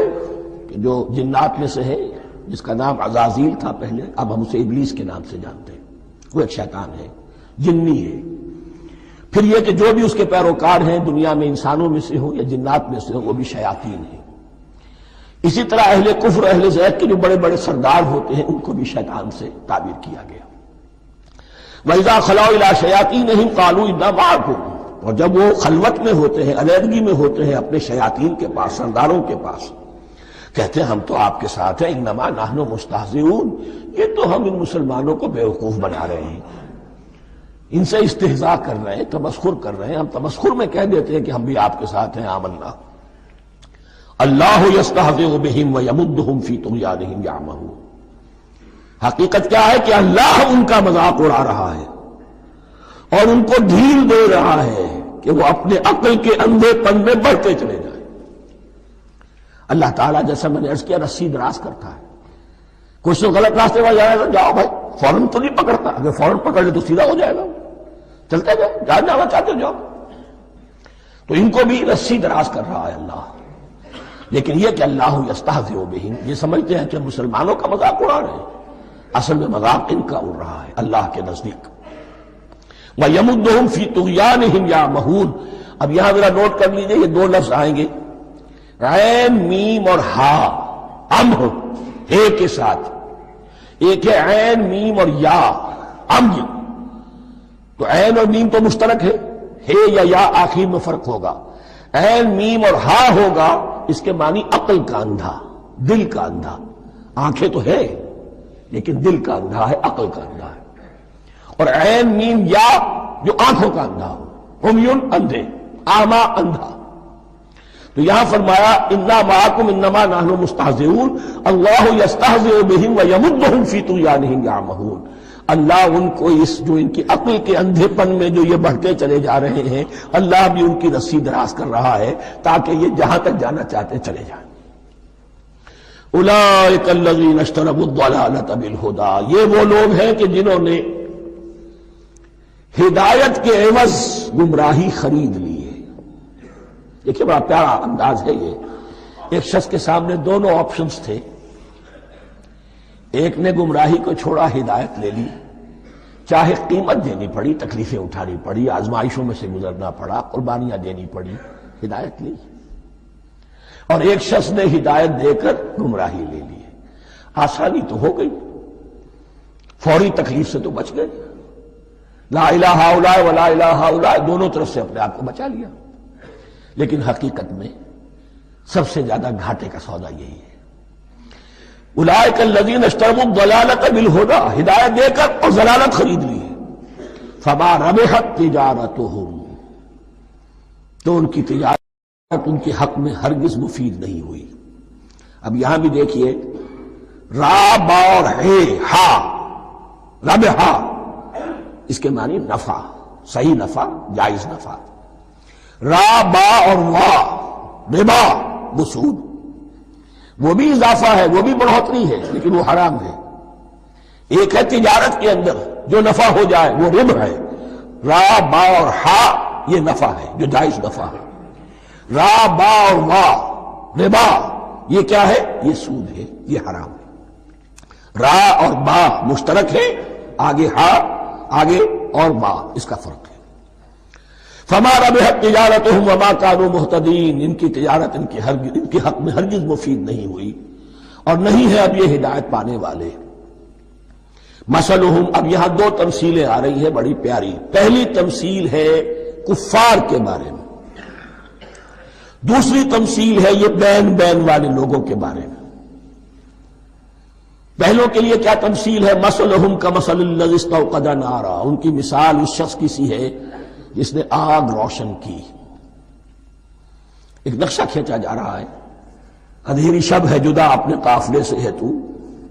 کہ جو جنات میں سے ہے، جس کا نام عزازیل تھا پہلے، اب ہم اسے ابلیس کے نام سے جانتے ہیں، وہ ایک شیطان ہے، جنی ہے۔ پھر یہ کہ جو بھی اس کے پیروکار ہیں دنیا میں، انسانوں میں سے ہوں یا جنات میں سے ہوں، وہ بھی شیاطین ہیں۔ اسی طرح اہل کفر، اہل زیغ کے جو بڑے بڑے سردار ہوتے ہیں، ان کو بھی شیطان سے تعبیر کیا گیا۔ وَإِذَا خَلَوْا إِلَىٰ شَيَاطِينِهِمْ قَالُوا إِنَّا مَعَكُمْ، اور جب وہ خلوت میں ہوتے ہیں، علیحدگی میں ہوتے ہیں اپنے شیاطین کے پاس، سرداروں کے پاس، کہتے ہیں ہم تو آپ کے ساتھ ہیں، انما نحن مستہزئون، یہ تو ہم ان مسلمانوں کو بیوقوف بنا رہے ہیں، ان سے استہزاء کر رہے ہیں، تمسخر کر رہے ہیں۔ ہم تمسخر میں کہہ دیتے ہیں کہ ہم بھی آپ کے ساتھ ہیں، آمنا۔ اللہ یستہزئ بہم ویمدہم فی طغیانہم یعمہون، حقیقت کیا ہے کہ اللہ ان کا مذاق اڑا رہا ہے اور ان کو ڈھیل دے رہا ہے کہ وہ اپنے عقل کے اندھے پن میں بڑھتے چلے جائیں۔ اللہ تعالیٰ جیسا میں نے عرض کیا رسی دراز کرتا ہے، کچھ تو غلط راستے پر جائے گا، جاؤ بھائی، فوراً تو نہیں پکڑتا، اگر فوراً پکڑ لے تو سیدھا ہو جائے گا، چلتے جائے، جہاں جانا چاہتے ہو جاؤ۔ تو ان کو بھی رسی دراز کر رہا ہے اللہ، لیکن یہ کہ اللہ یستہزئ بہم، یہ سمجھتے ہیں کہ مسلمانوں کا مذاق اڑا رہے ہیں، اصل میں مذاق ان کا اڑ رہا ہے اللہ کے نزدیک۔ وَيَمُدُّهُمْ فِي طُغْيَانِهِمْ يَعْمَهُونَ، اب یہاں ذرا نوٹ کر لیجئے، یہ دو لفظ آئیں گے، عین میم اور ہا، امر ہے کے ساتھ، ایک ہے عین میم اور یا، امر، تو عین اور میم تو مشترک ہے یا آخر میں فرق ہوگا، عین میم اور ہا ہوگا، اس کے معنی عقل کا اندھا، دل کا اندھا، آنکھیں تو ہے لیکن دل کا اندھا ہے، عقل کا اندھا ہے۔ اور عین میم یا جو آنکھوں کا اندھا ہو، عمیٌ اندھے، اعمیٰ اندھا۔ تو یہاں فرمایا انا معکم انما نحن مستہزئون، اللہ یستہزئ بہم ویمدہم فی طغیانہم یعمہون، اللہ ان کو اس جو ان کی عقل کے اندھے پن میں جو یہ بڑھتے چلے جا رہے ہیں، اللہ بھی ان کی رسی دراز کر رہا ہے تاکہ یہ جہاں تک جانا چاہتے چلے جائیں۔ اولئک الذین اشتروا الضلالۃ بالہدی، یہ وہ لوگ ہیں کہ جنہوں نے ہدایت کے عوض گمراہی خرید لی ہے۔ دیکھیے بڑا پیارا انداز ہے یہ، ایک شخص کے سامنے دونوں آپشنز تھے، ایک نے گمراہی کو چھوڑا، ہدایت لے لی، چاہے قیمت دینی پڑی، تکلیفیں اٹھانی پڑی، آزمائشوں میں سے گزرنا پڑا، قربانیاں دینی پڑی، ہدایت لی، اور ایک شخص نے ہدایت دے کر گمراہی لے لی۔ آسانی تو ہو گئی، فوری تکلیف سے تو بچ گئے، لا الہ الا ولا الہ الا، دونوں طرف سے اپنے آپ کو بچا لیا. لیکن حقیقت میں سب سے زیادہ گھاٹے کا سودا یہی ہے. اولئک الذین اشتروا الضلالۃ بالہدی، ہدایت دے کر اور ضلالت خرید لی ہے. فما ربحت تجارتہم، تو ان کی تجارت ان کے حق میں ہرگز مفید نہیں ہوئی. اب یہاں بھی دیکھیے را با اور ہے ہا، ربحا اس کے معنی نفع، صحیح نفع، جائز نفع. را با اور وا ربا وہ سود، وہ بھی اضافہ ہے، وہ بھی بڑھوتری ہے، لیکن وہ حرام ہے. ایک ہے تجارت کے اندر جو نفع ہو جائے وہ ربح ہے. را با اور ہا یہ نفع ہے جو جائز نفع ہے. را با اور وا ربا یہ کیا ہے؟ یہ سود ہے، یہ حرام ہے. را اور با مشترک ہے، آگے ہا آگے اور با اس کا فرق ہے. فما ربحت تجارتہم وما کانوا مہتدین، ان کی تجارت ان کے حق میں ہرگز مفید نہیں ہوئی اور نہیں ہے اب یہ ہدایت پانے والے. مثلہم، اب یہاں دو تمثیلیں آ رہی ہیں بڑی پیاری. پہلی تمثیل ہے کفار کے بارے میں، دوسری تمثیل ہے یہ بین والے لوگوں کے بارے میں. پہلوں کے لیے کیا تمثیل ہے؟ مثلہم کمثل الذی استوقد نارا، ان کی مثال اس شخص کی سی ہے جس نے آگ روشن کی. ایک نقشہ کھینچا جا رہا ہے. اندھیری شب ہے جدا اپنے قافلے سے ہے تو،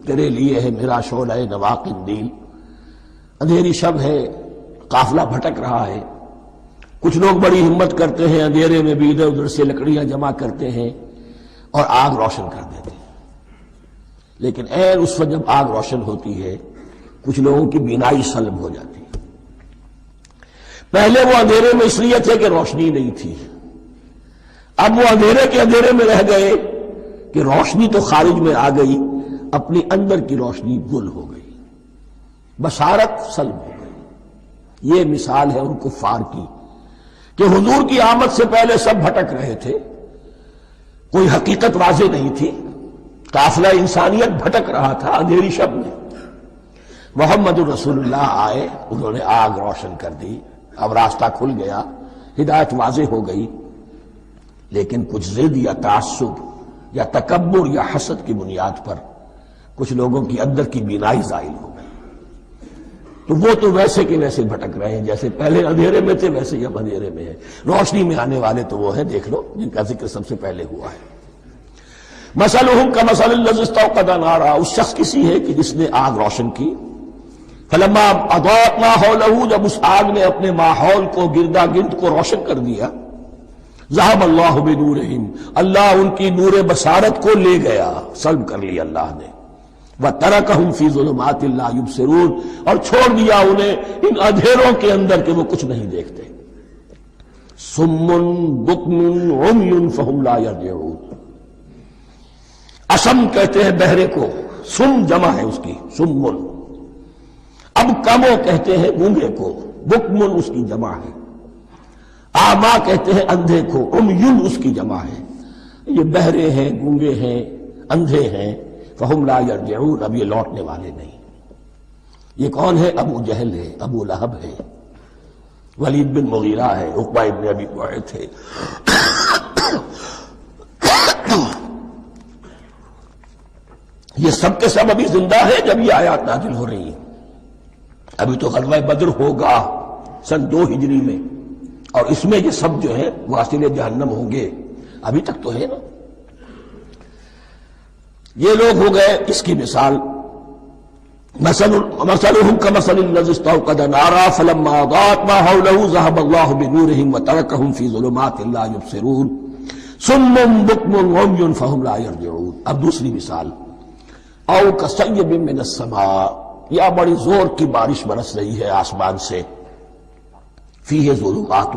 تیرے لیے ہے میرا شعلہ نوا قندیل. اندھیری شب ہے، قافلہ بھٹک رہا ہے. کچھ لوگ بڑی ہمت کرتے ہیں، اندھیرے میں بھی ادھر ادھر سے لکڑیاں جمع کرتے ہیں اور آگ روشن کر دیتے ہیں. لیکن اس وقت جب آگ روشن ہوتی ہے کچھ لوگوں کی بینائی سلب ہو جاتی ہے. پہلے وہ اندھیرے میں اس لیے تھے کہ روشنی نہیں تھی، اب وہ اندھیرے کے اندھیرے میں رہ گئے کہ روشنی تو خارج میں آ گئی، اپنی اندر کی روشنی گل ہو گئی، بصارت سلب ہو گئی. یہ مثال ہے ان کفار کی کہ حضور کی آمد سے پہلے سب بھٹک رہے تھے، کوئی حقیقت واضح نہیں تھی، قافلہ انسانیت بھٹک رہا تھا اندھیری شب میں. محمد رسول اللہ آئے، انہوں نے آگ روشن کر دی، اب راستہ کھل گیا، ہدایت واضح ہو گئی. لیکن کچھ ضد یا تعصب یا تکبر یا حسد کی بنیاد پر کچھ لوگوں کی اندر کی بینائی زائل ہو گئی. تو وہ تو ویسے کے ویسے بھٹک رہے ہیں، جیسے پہلے اندھیرے میں تھے ویسے ہی اب اندھیرے میں ہے. روشنی میں آنے والے تو وہ ہیں، دیکھ لو جن کا ذکر سب سے پہلے ہوا ہے. مثلہم کمثل الذی استوقد نارا، اس شخص کی سی ہے کہ جس نے آگ روشن کی. فلما اضاءت ما حولہ، جب اس آگ نے اپنے ماحول کو گردا گرد کو روشن کر دیا. ذہب اللہ بنورہم، اللہ ان کی نور بصارت کو لے گیا، سلب کر لیا اللہ نے. وترکہم فی ظلمات لا یبصرون، اور چھوڑ دیا انہیں ان اندھیروں کے اندر کہ وہ کچھ نہیں دیکھتے. صم بکم عمی فہم لا یرجعون، اسم کہتے ہیں بہرے کو، سم جمع ہے اس کی، سمن. اب کمو کہتے ہیں گونگے کو، بکمن اس کی جمع ہے. آما کہتے ہیں اندھے کو، عمیون اس کی جمع ہے. یہ بہرے ہیں، گونگے ہیں، اندھے ہیں. فہم لا یرجعون، اب یہ لوٹنے والے نہیں. یہ کون ہے؟ ابو جہل ہے، ابو لہب ہے، ولید بن مغیرہ ہے، عقبہ ابن ابی معیط ہے. یہ سب کے سب ابھی زندہ ہے جب یہ آیات نازل ہو رہی ہیں. ابھی تو غزوہ بدر ہوگا سن 2 ہجری میں، اور اس میں یہ سب جو ہے واصل جہنم ہوں گے. ابھی تک تو ہے نا. یہ لوگ ہو گئے اس کی مثال. مثلہم کمثل الذی استوقد نارا فلما اضاءت ما حولہ ذہب اللہ بنورہم وترکہم فی ظلمات لا یبصرون صم بکم عمی فہم لا یرجعون. اب دوسری مثال، او کصیب من السماء، یا بڑی زور کی بارش برس رہی ہے آسمان سے. فیہ ظلمات،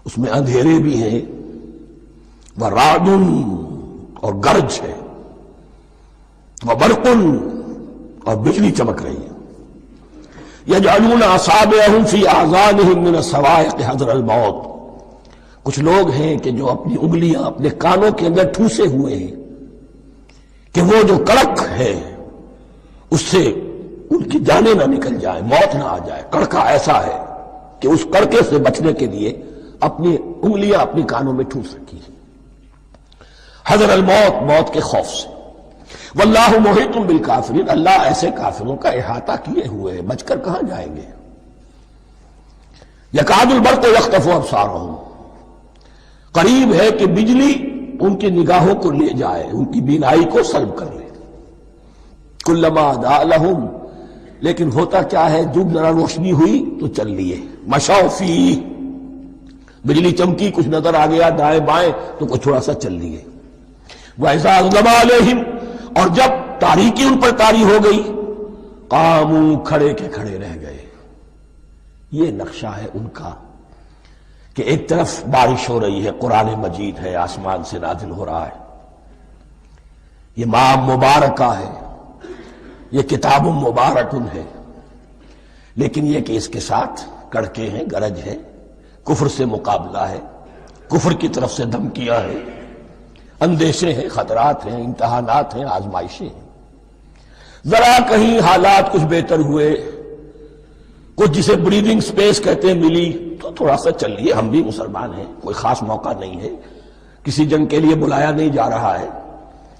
اس میں اندھیرے بھی ہیں، ورعد اور گرج ہے، وبرق اور بجلی چمک رہی ہے. یجعلون اصابعہم فی اذانہم من الصواعق حذر الموت، کچھ لوگ ہیں کہ جو اپنی انگلیاں اپنے کانوں کے اندر ٹھوسے ہوئے ہیں کہ وہ جو کڑک ہے اس سے ان کی جانیں نہ نکل جائیں، موت نہ آ جائے۔ کڑکا ایسا ہے کہ اس کڑکے سے بچنے کے لیے اپنی انگلیاں اپنی کانوں میں ٹھوس رکھی ہیں، حذر الموت، موت کے خوف سے۔ واللہ محیط بالکافرین، اللہ ایسے کافروں کا احاطہ کیے ہوئے، بچ کر کہاں جائیں گے۔ یکاد البرق یخطف ابصارہم، قریب ہے کہ بجلی ان کی نگاہوں کو لے جائے، ان کی بینائی کو سلب کر لے۔ کلما اضاء لہم، لیکن ہوتا کیا ہے، جو ذرا روشنی ہوئی تو چل لیے۔ مشوا فیہ، بجلی چمکی، کچھ نظر آ گیا دائیں بائیں تو کچھ تھوڑا سا چل لیے۔ وَإِذَا أَظْلَمَ عَلَيْهِمْ، اور جب تاریکی ان پر طاری ہو گئی، قاموا، کھڑے کے کھڑے رہ گئے۔ یہ نقشہ ہے ان کا کہ ایک طرف بارش ہو رہی ہے، قرآن مجید ہے، آسمان سے نازل ہو رہا ہے، یہ ماہ مبارکہ ہے، یہ کتاب مبارکن ہے، لیکن یہ کہ اس کے ساتھ کڑکے ہیں، گرج ہے، کفر سے مقابلہ ہے، کفر کی طرف سے دھمکیاں ہیں، اندیشے ہیں، خطرات ہیں، امتحانات ہیں، آزمائشیں ہیں۔ ذرا کہیں حالات کچھ بہتر ہوئے، کچھ جسے بریدنگ سپیس کہتے ہیں ملی، تو تھوڑا سا چل لیے، ہم بھی مسلمان ہیں، کوئی خاص موقع نہیں ہے، کسی جنگ کے لیے بلایا نہیں جا رہا ہے،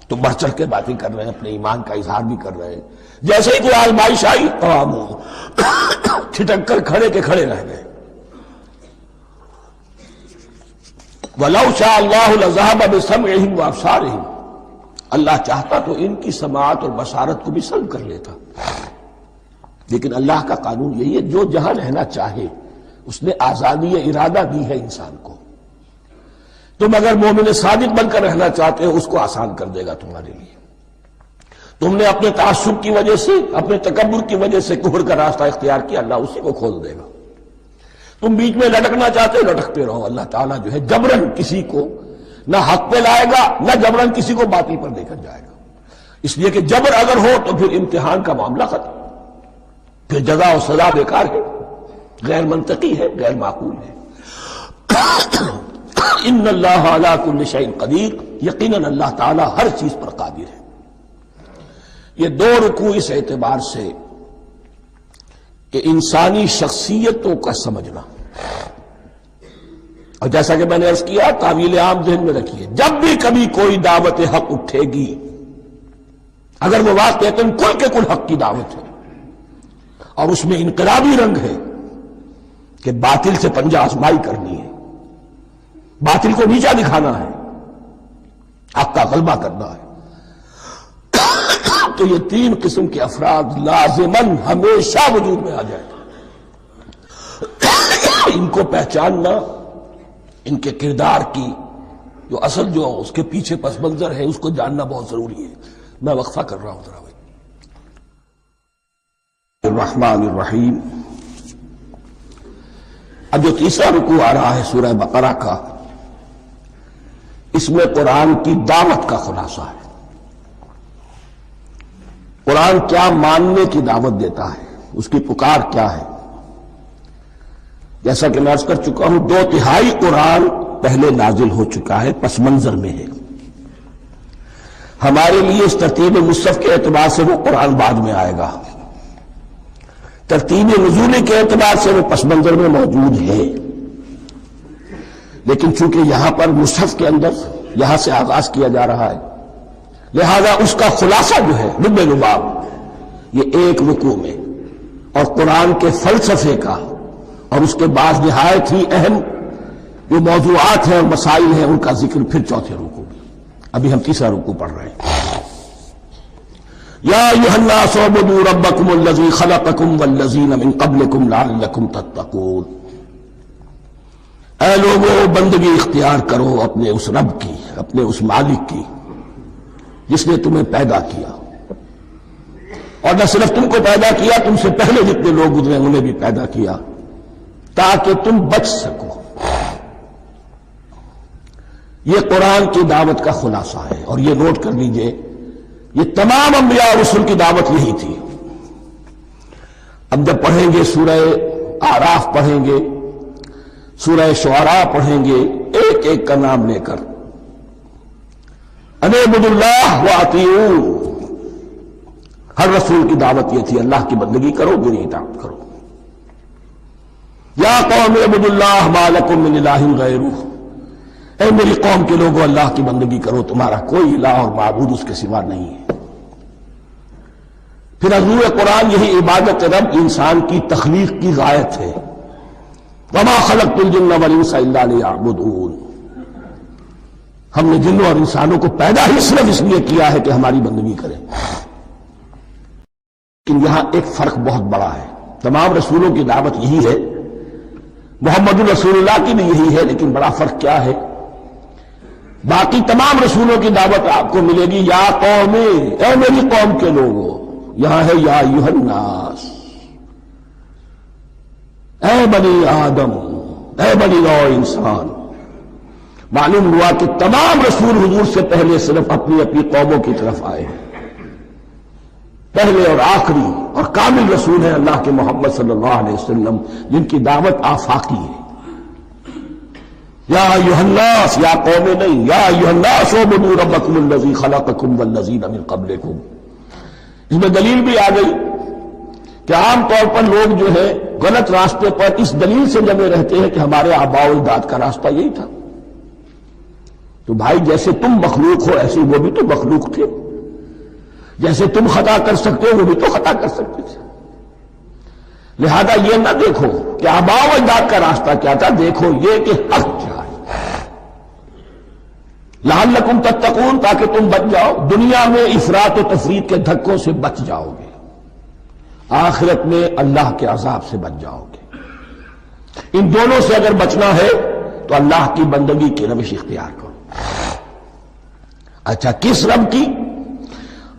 تو بڑھ چڑھ کے باتیں کر رہے ہیں، اپنے ایمان کا اظہار بھی کر رہے ہیں۔ جیسے ہی کوئی آزمائش آئی، چھٹک کر کھڑے کے کھڑے رہ گئے۔ وَلَوْ شَاءَ اللَّهُ لَذَهَبَ بِسَمْعِهِمْ وَأَبْصَارِهِمْ، اللہ چاہتا تو ان کی سماعت اور بصارت کو بھی سلب کر لیتا، لیکن اللہ کا قانون یہی ہے، جو جہاں رہنا چاہے اس نے آزادی ارادہ دی ہے انسان کو۔ تم اگر مومن صادق بن کر رہنا چاہتے ہو، اس کو آسان کر دے گا تمہارے لیے۔ تم نے اپنے تعصب کی وجہ سے، اپنے تکبر کی وجہ سے کفر کا راستہ اختیار کیا، اللہ اسی کو کھول دے گا۔ تم بیچ میں لٹکنا چاہتے ہو، لٹکتے رہو، اللہ تعالیٰ جو ہے جبرن کسی کو نہ حق پہ لائے گا، نہ جبرن کسی کو باطل پر لے کر جائے گا، اس لیے کہ جبر اگر ہو تو پھر امتحان کا معاملہ ختم، پھر جزا و سزا بیکار ہے، غیر منطقی ہے، غیر معقول ہے۔ ان اللہ علی کل شیء قدیر، یقیناً اللہ تعالیٰ ہر چیز پر قادر ہے۔ یہ دو رکوع اس اعتبار سے کہ انسانی شخصیتوں کا سمجھنا، اور جیسا کہ میں نے عرض کیا، تعویل عام ذہن میں رکھیے، جب بھی کبھی کوئی دعوت حق اٹھے گی، اگر وہ واقعتاً کل کے کل حق کی دعوت ہے اور اس میں انقلابی رنگ ہے کہ باطل سے پنجہ آزمائی کرنی ہے، باطل کو نیچا دکھانا ہے، حق کا غلبہ کرنا ہے، تو یہ تین قسم کے افراد لازماً ہمیشہ وجود میں آ جائیں۔ ان کو پہچاننا، ان کے کردار کی جو اصل جو اس کے پیچھے پس منظر ہے، اس کو جاننا بہت ضروری ہے۔ میں وقفہ کر رہا ہوں ذرا بھائی۔ الرحمن الرحیم، اب جو تیسرا رکوع آ رہا ہے سورہ بقرہ کا، اس میں قرآن کی دعوت کا خلاصہ ہے۔ قرآن کیا ماننے کی دعوت دیتا ہے، اس کی پکار کیا ہے۔ جیسا کہ میں عرض کر چکا ہوں، 2/3 قرآن پہلے نازل ہو چکا ہے، پس منظر میں ہے۔ ہمارے لیے اس ترتیب مصحف کے اعتبار سے وہ قرآن بعد میں آئے گا، ترتیب نزول کے اعتبار سے وہ پس منظر میں موجود ہے، لیکن چونکہ یہاں پر مصحف کے اندر یہاں سے آغاز کیا جا رہا ہے، لہذا اس کا خلاصہ جو ہے لب لباب یہ ایک رکوع میں، اور قرآن کے فلسفے کا اور اس کے بعد نہایت ہی اہم جو موضوعات ہیں اور مسائل ہیں ان کا ذکر پھر چوتھے رکوع میں۔ ابھی ہم تیسرا رکوع پڑھ رہے ہیں۔ یا ایھا الناس اعبدوا ربکم الذی خلقکم والذین من قبلکم لعلکم تتقون، اے لوگو بندگی اختیار کرو اپنے اس رب کی، اپنے اس مالک کی جس نے تمہیں پیدا کیا، اور نہ صرف تم کو پیدا کیا، تم سے پہلے جتنے لوگ گزرے انہیں بھی پیدا کیا تاکہ تم بچ سکو۔ یہ قرآن کی دعوت کا خلاصہ ہے، اور یہ نوٹ کر لیجئے، یہ تمام انبیاء اور رسل کی دعوت یہی تھی۔ اب جب پڑھیں گے سورہ اعراف پڑھیں گے، سورہ شعراء پڑھیں گے، ایک ایک کا نام لے کر، ان اعبدوا اللہ واطیعوہ، ہر رسول کی دعوت یہ تھی اللہ کی بندگی کرو، میری اطاعت کرو۔ یا قوم اعبدوا اللہ ما لکم من الہ غیرہ، اے میری قوم کے لوگوں اللہ کی بندگی کرو، تمہارا کوئی الہ اور معبود اس کے سوا نہیں ہے۔ پھر حضور قرآن یہی عبادت رب انسان کی تخلیق کی غایت ہے، وما خلقت الجن والانس الا لیعبدون، ہم نے جنوں اور انسانوں کو پیدا ہی صرف اس لیے کیا ہے کہ ہماری بندگی کریں۔ لیکن یہاں ایک فرق بہت بڑا ہے، تمام رسولوں کی دعوت یہی ہے، محمد الرسول اللہ کی بھی یہی ہے، لیکن بڑا فرق کیا ہے؟ باقی تمام رسولوں کی دعوت آپ کو ملے گی یا قوم، اے میری قوم کے لوگوں، یہاں ہے یا ایھا الناس، اے بنی آدم، اے بنی نوع انسان۔ معلوم ہوا کہ تمام رسول حضور سے پہلے صرف اپنی اپنی قوموں کی طرف آئے ہیں، پہلے اور آخری اور کامل رسول ہیں اللہ کے محمد صلی اللہ علیہ وسلم، جن کی دعوت آفاقی ہے۔ یا ایھا الناس، یا قوم نہیں، یا ایھا الناس اعبدوا ربکم الذی خلقکم والذین من قبلکم۔ اس میں دلیل بھی آ گئی کہ عام طور پر لوگ جو ہے غلط راستے پر اس دلیل سے جمے رہتے ہیں کہ ہمارے آباء و اجداد کا راستہ یہی تھا۔ تو بھائی جیسے تم مخلوق ہو ایسے وہ بھی تو مخلوق تھے، جیسے تم خطا کر سکتے ہو وہ بھی تو خطا کر سکتے تھے۔ لہذا یہ نہ دیکھو کہ آباء و اجداد کا راستہ کیا تھا، دیکھو یہ کہ حق کیا ہے، لعلکم تتقون، تاکہ تم بچ جاؤ، دنیا میں افراط و تفریط کے دھکوں سے بچ جاؤ گے، آخرت میں اللہ کے عذاب سے بچ جاؤ گے۔ ان دونوں سے اگر بچنا ہے تو اللہ کی بندگی کی روش اختیار کرو۔ اچھا، کس رب کی؟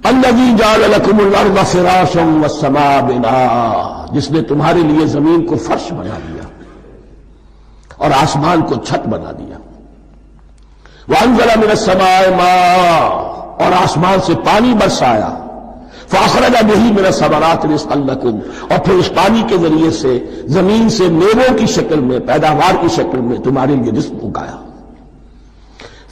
الذی جعل لکم الارض فراشا والسماء بناء، جس نے تمہارے لیے زمین کو فرش بنا دیا اور آسمان کو چھت بنا دیا۔ وانزل من السماء ماء، اور آسمان سے پانی برسایا۔ فاخرج به من الثمرات رزقا لکم، اور پھر اس پانی کے ذریعے سے زمین سے میووں کی شکل میں، پیداوار کی شکل میں تمہارے لیے رزق اگایا۔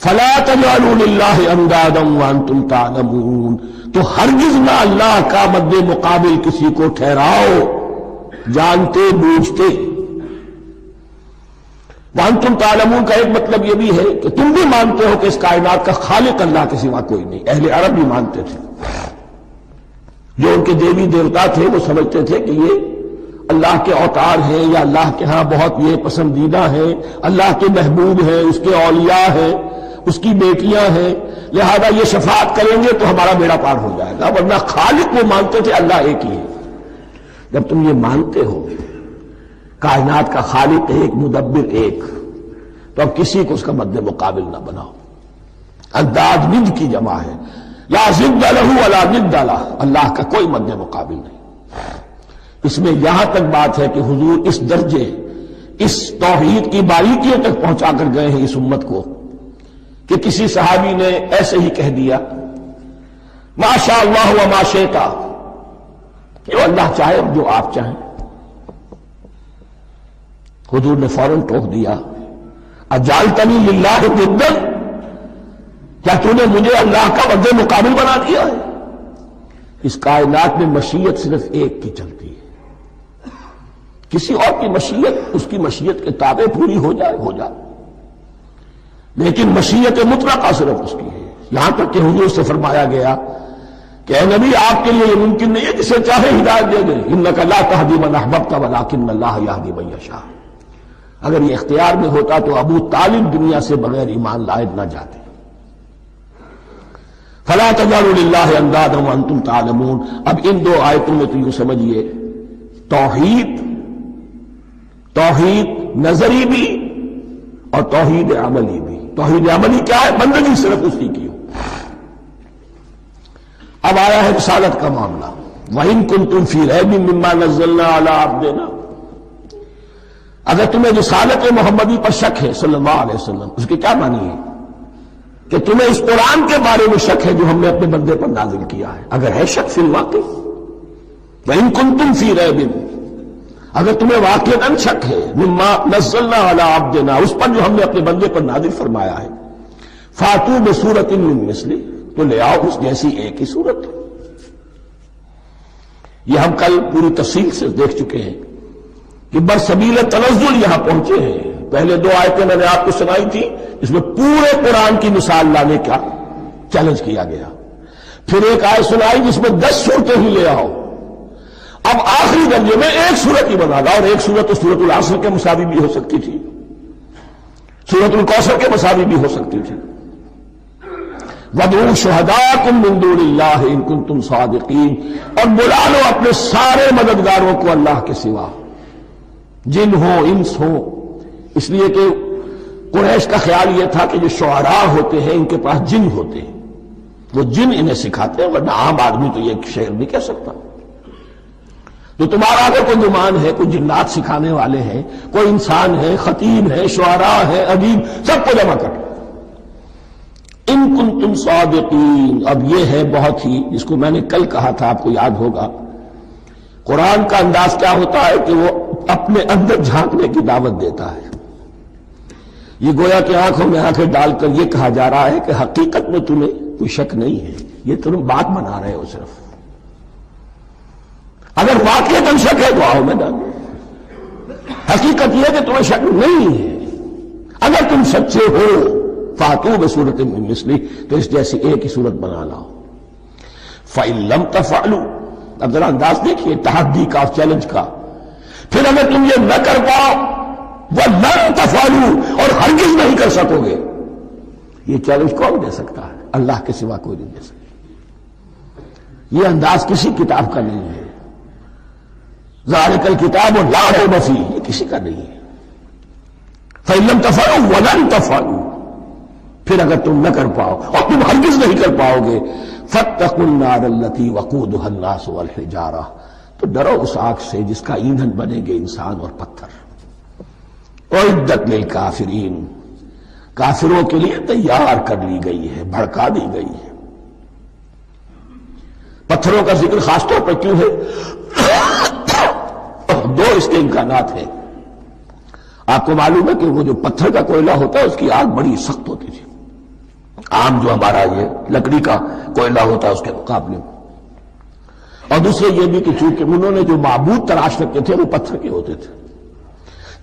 فلا تجعلوا للہ اندادا وانتم تعلمون، تو ہرگز نہ اللہ کا مد مقابل کسی کو ٹھہراؤ جانتے بوجھتے۔ وانتم تعلمون کا ایک مطلب یہ بھی ہے کہ تم بھی مانتے ہو کہ اس کائنات کا خالق اللہ کے سوا کوئی نہیں۔ اہل عرب بھی مانتے تھے، جو ان کے دیوی دیوتا تھے وہ سمجھتے تھے کہ یہ اللہ کے اوتار ہیں یا اللہ کے ہاں بہت یہ پسندیدہ ہیں، اللہ کے محبوب ہیں، اس کے اولیاء ہیں، اس کی بیٹیاں ہیں، لہذا یہ شفاعت کریں گے تو ہمارا بیڑا پار ہو جائے گا، ورنہ خالق وہ مانتے تھے اللہ ایک ہی ہے۔ جب تم یہ مانتے ہو کائنات کا خالق ایک، مدبر ایک، تو اب کسی کو اس کا مد مقابل نہ بناؤ۔ انداز ند کی جمع ہے، لا ضد لہ ولا ند لہ، اللہ کا کوئی مد مقابل نہیں۔ اس میں یہاں تک بات ہے کہ حضور اس درجے، اس توحید کی باریکیوں تک پہنچا کر گئے ہیں اس امت کو کہ کسی صحابی نے ایسے ہی کہہ دیا ما شاء اللہ و ما شئت، جو اللہ چاہے جو آپ چاہیں۔ حضور نے فوراً ٹوک دیا اجعلتنی للہ ندا، کیا تو نے مجھے اللہ کا مد مقابل بنا دیا ہے؟ اس کائنات میں مشیت صرف ایک کی چلتی ہے، کسی اور کی مشیت اس کی مشیت کے تابع پوری ہو جائے ہو جائے، لیکن مشیت مطلقہ صرف اس کی ہے۔ یہاں تک کہ حضور سے فرمایا گیا کہ اے نبی آپ کے لیے یہ ممکن نہیں ہے جسے چاہے ہدایت دے دے، انک لا تہدی من احببت ولکن اللہ یہدی من یشاء۔ اگر یہ اختیار میں ہوتا تو ابو طالب دنیا سے بغیر ایمان لائے نہ جاتے۔ فلا تجعلوا للہ اندادا وانتم تعلمون۔ اب ان دو آیتوں میں تو یوں سمجھیے توحید نظری بھی اور توحید عملی بھی۔ توحید عملی کیا ہے؟ بندگی صرف اسی کی ہو۔ اب آیا ہے رسالت کا معاملہ، وَإِن كُنتُمْ فِي رَيْبٍ مِّمَّا نَزَّلْنَا عَلَىٰ عَبْدِنَا، اگر تمہیں رسالت محمدی پر شک ہے صلی اللہ علیہ وسلم، اس کے کیا معنی ہے؟ کہ تمہیں اس قرآن کے بارے میں شک ہے جو ہم نے اپنے بندے پر نازل کیا ہے۔ اگر ہے شک فی الواقع، وَإِن كُنتُمْ فِي رَيْبٍ، اگر تمہیں واقعاً شک ہے مما نزلنا علی عبدنا، اس پر جو ہم نے اپنے بندے پر نازل فرمایا ہے، فاتوا بسورۃ من مثلہ، تو لے آؤ اس جیسی ایک ہی صورت۔ یہ ہم کل پوری تفصیل سے دیکھ چکے ہیں کہ برسبیل تنزل یہاں پہنچے ہیں. پہلے 2 آیتیں میں نے آپ کو سنائی تھی، اس میں پورے قرآن کی مثال لانے کا چیلنج کیا گیا. پھر ایک آیت سنائی جس میں 10 صورتیں ہی لے آؤ. اب آخری درجے میں ایک صورت ہی بنا لا، اور ایک صورت تو سورۃ العصر کے مساوی بھی ہو سکتی تھی، سورۃ الکوثر کے مساوی بھی ہو سکتی تھی. وَادْعُوا شُهَدَاءَكُم مِّن دُونِ اللَّهِ إِن كُنتُمْ صَادِقِينَ، اور بلا لو اپنے سارے مددگاروں کو اللہ کے سوا، جن ہو انس ہو. اس لیے کہ قریش کا خیال یہ تھا کہ جو شعراء ہوتے ہیں ان کے پاس جن ہوتے ہیں، وہ جن انہیں سکھاتے ہیں، ورنہ عام آدمی تو یہ شعر نہیں کہہ سکتا. تو تمہارا اگر کوئی گمان ہے، کوئی جنات سکھانے والے ہیں، کوئی انسان ہے، خطیب ہے، شعراء ہے، ادیب، سب کو جمع کر. ان کنتم صادقین. اب یہ ہے بہت ہی، جس کو میں نے کل کہا تھا، آپ کو یاد ہوگا، قرآن کا انداز کیا ہوتا ہے کہ وہ اپنے اندر جھانکنے کی دعوت دیتا ہے. یہ گویا کہ آنکھوں میں آنکھیں ڈال کر یہ کہا جا رہا ہے کہ حقیقت میں تمہیں کوئی شک نہیں ہے، یہ تم بات بنا رہے ہو صرف. اگر واقعتاً شک ہے تو آؤ میدان. حقیقت یہ کہ تمہیں شک نہیں ہے. اگر تم سچے ہو فاتوا بسورۃ من مثلہ، تو اس جیسی ایک ہی صورت بنا لاؤ. فإن لم تفعلوا، اب ذرا انداز دیکھیے تحدی کا، چیلنج کا. پھر اگر تم یہ نہ کر پاؤ، وَلَن تَفْعَلُوا، اور ہرگز نہیں کر سکو گے. یہ چیلنج کون دے سکتا ہے؟ اللہ کے سوا کوئی نہیں دے سکتا. یہ انداز کسی کتاب کا نہیں ہے. ذَلِكَ الْكِتَابُ لَا رَيْبَ فِيهِ، یہ کسی کا نہیں ہے. فَإِن لَمْ تَفْعَلُوا وَلَن تَفْعَلُوا، پھر اگر تم نہ کر پاؤ اور تم ہرگز نہیں کر پاؤ گے، فَاتَّقُوا النَّارَ الَّتِي وَقُودُهَا النَّاسُ وَالْحِجَارَةُ، تو ڈرو اس آگ سے جس کا ایندھن بنے گے انسان اور پتھر. اعدت للکافرین، کافروں کے لیے تیار کر لی گئی ہے، بھڑکا دی گئی ہے. پتھروں کا ذکر خاص طور پر کیوں ہے؟ 2 اس کے امکانات ہیں. آپ کو معلوم ہے کہ وہ جو پتھر کا کوئلہ ہوتا ہے اس کی آگ بڑی سخت ہوتی تھی، عام جو ہمارا یہ لکڑی کا کوئلہ ہوتا ہے اس کے مقابلے میں. اور دوسرے یہ بھی کہ چونکہ انہوں نے جو معبود تراش رکھتے تھے وہ پتھر کے ہوتے تھے،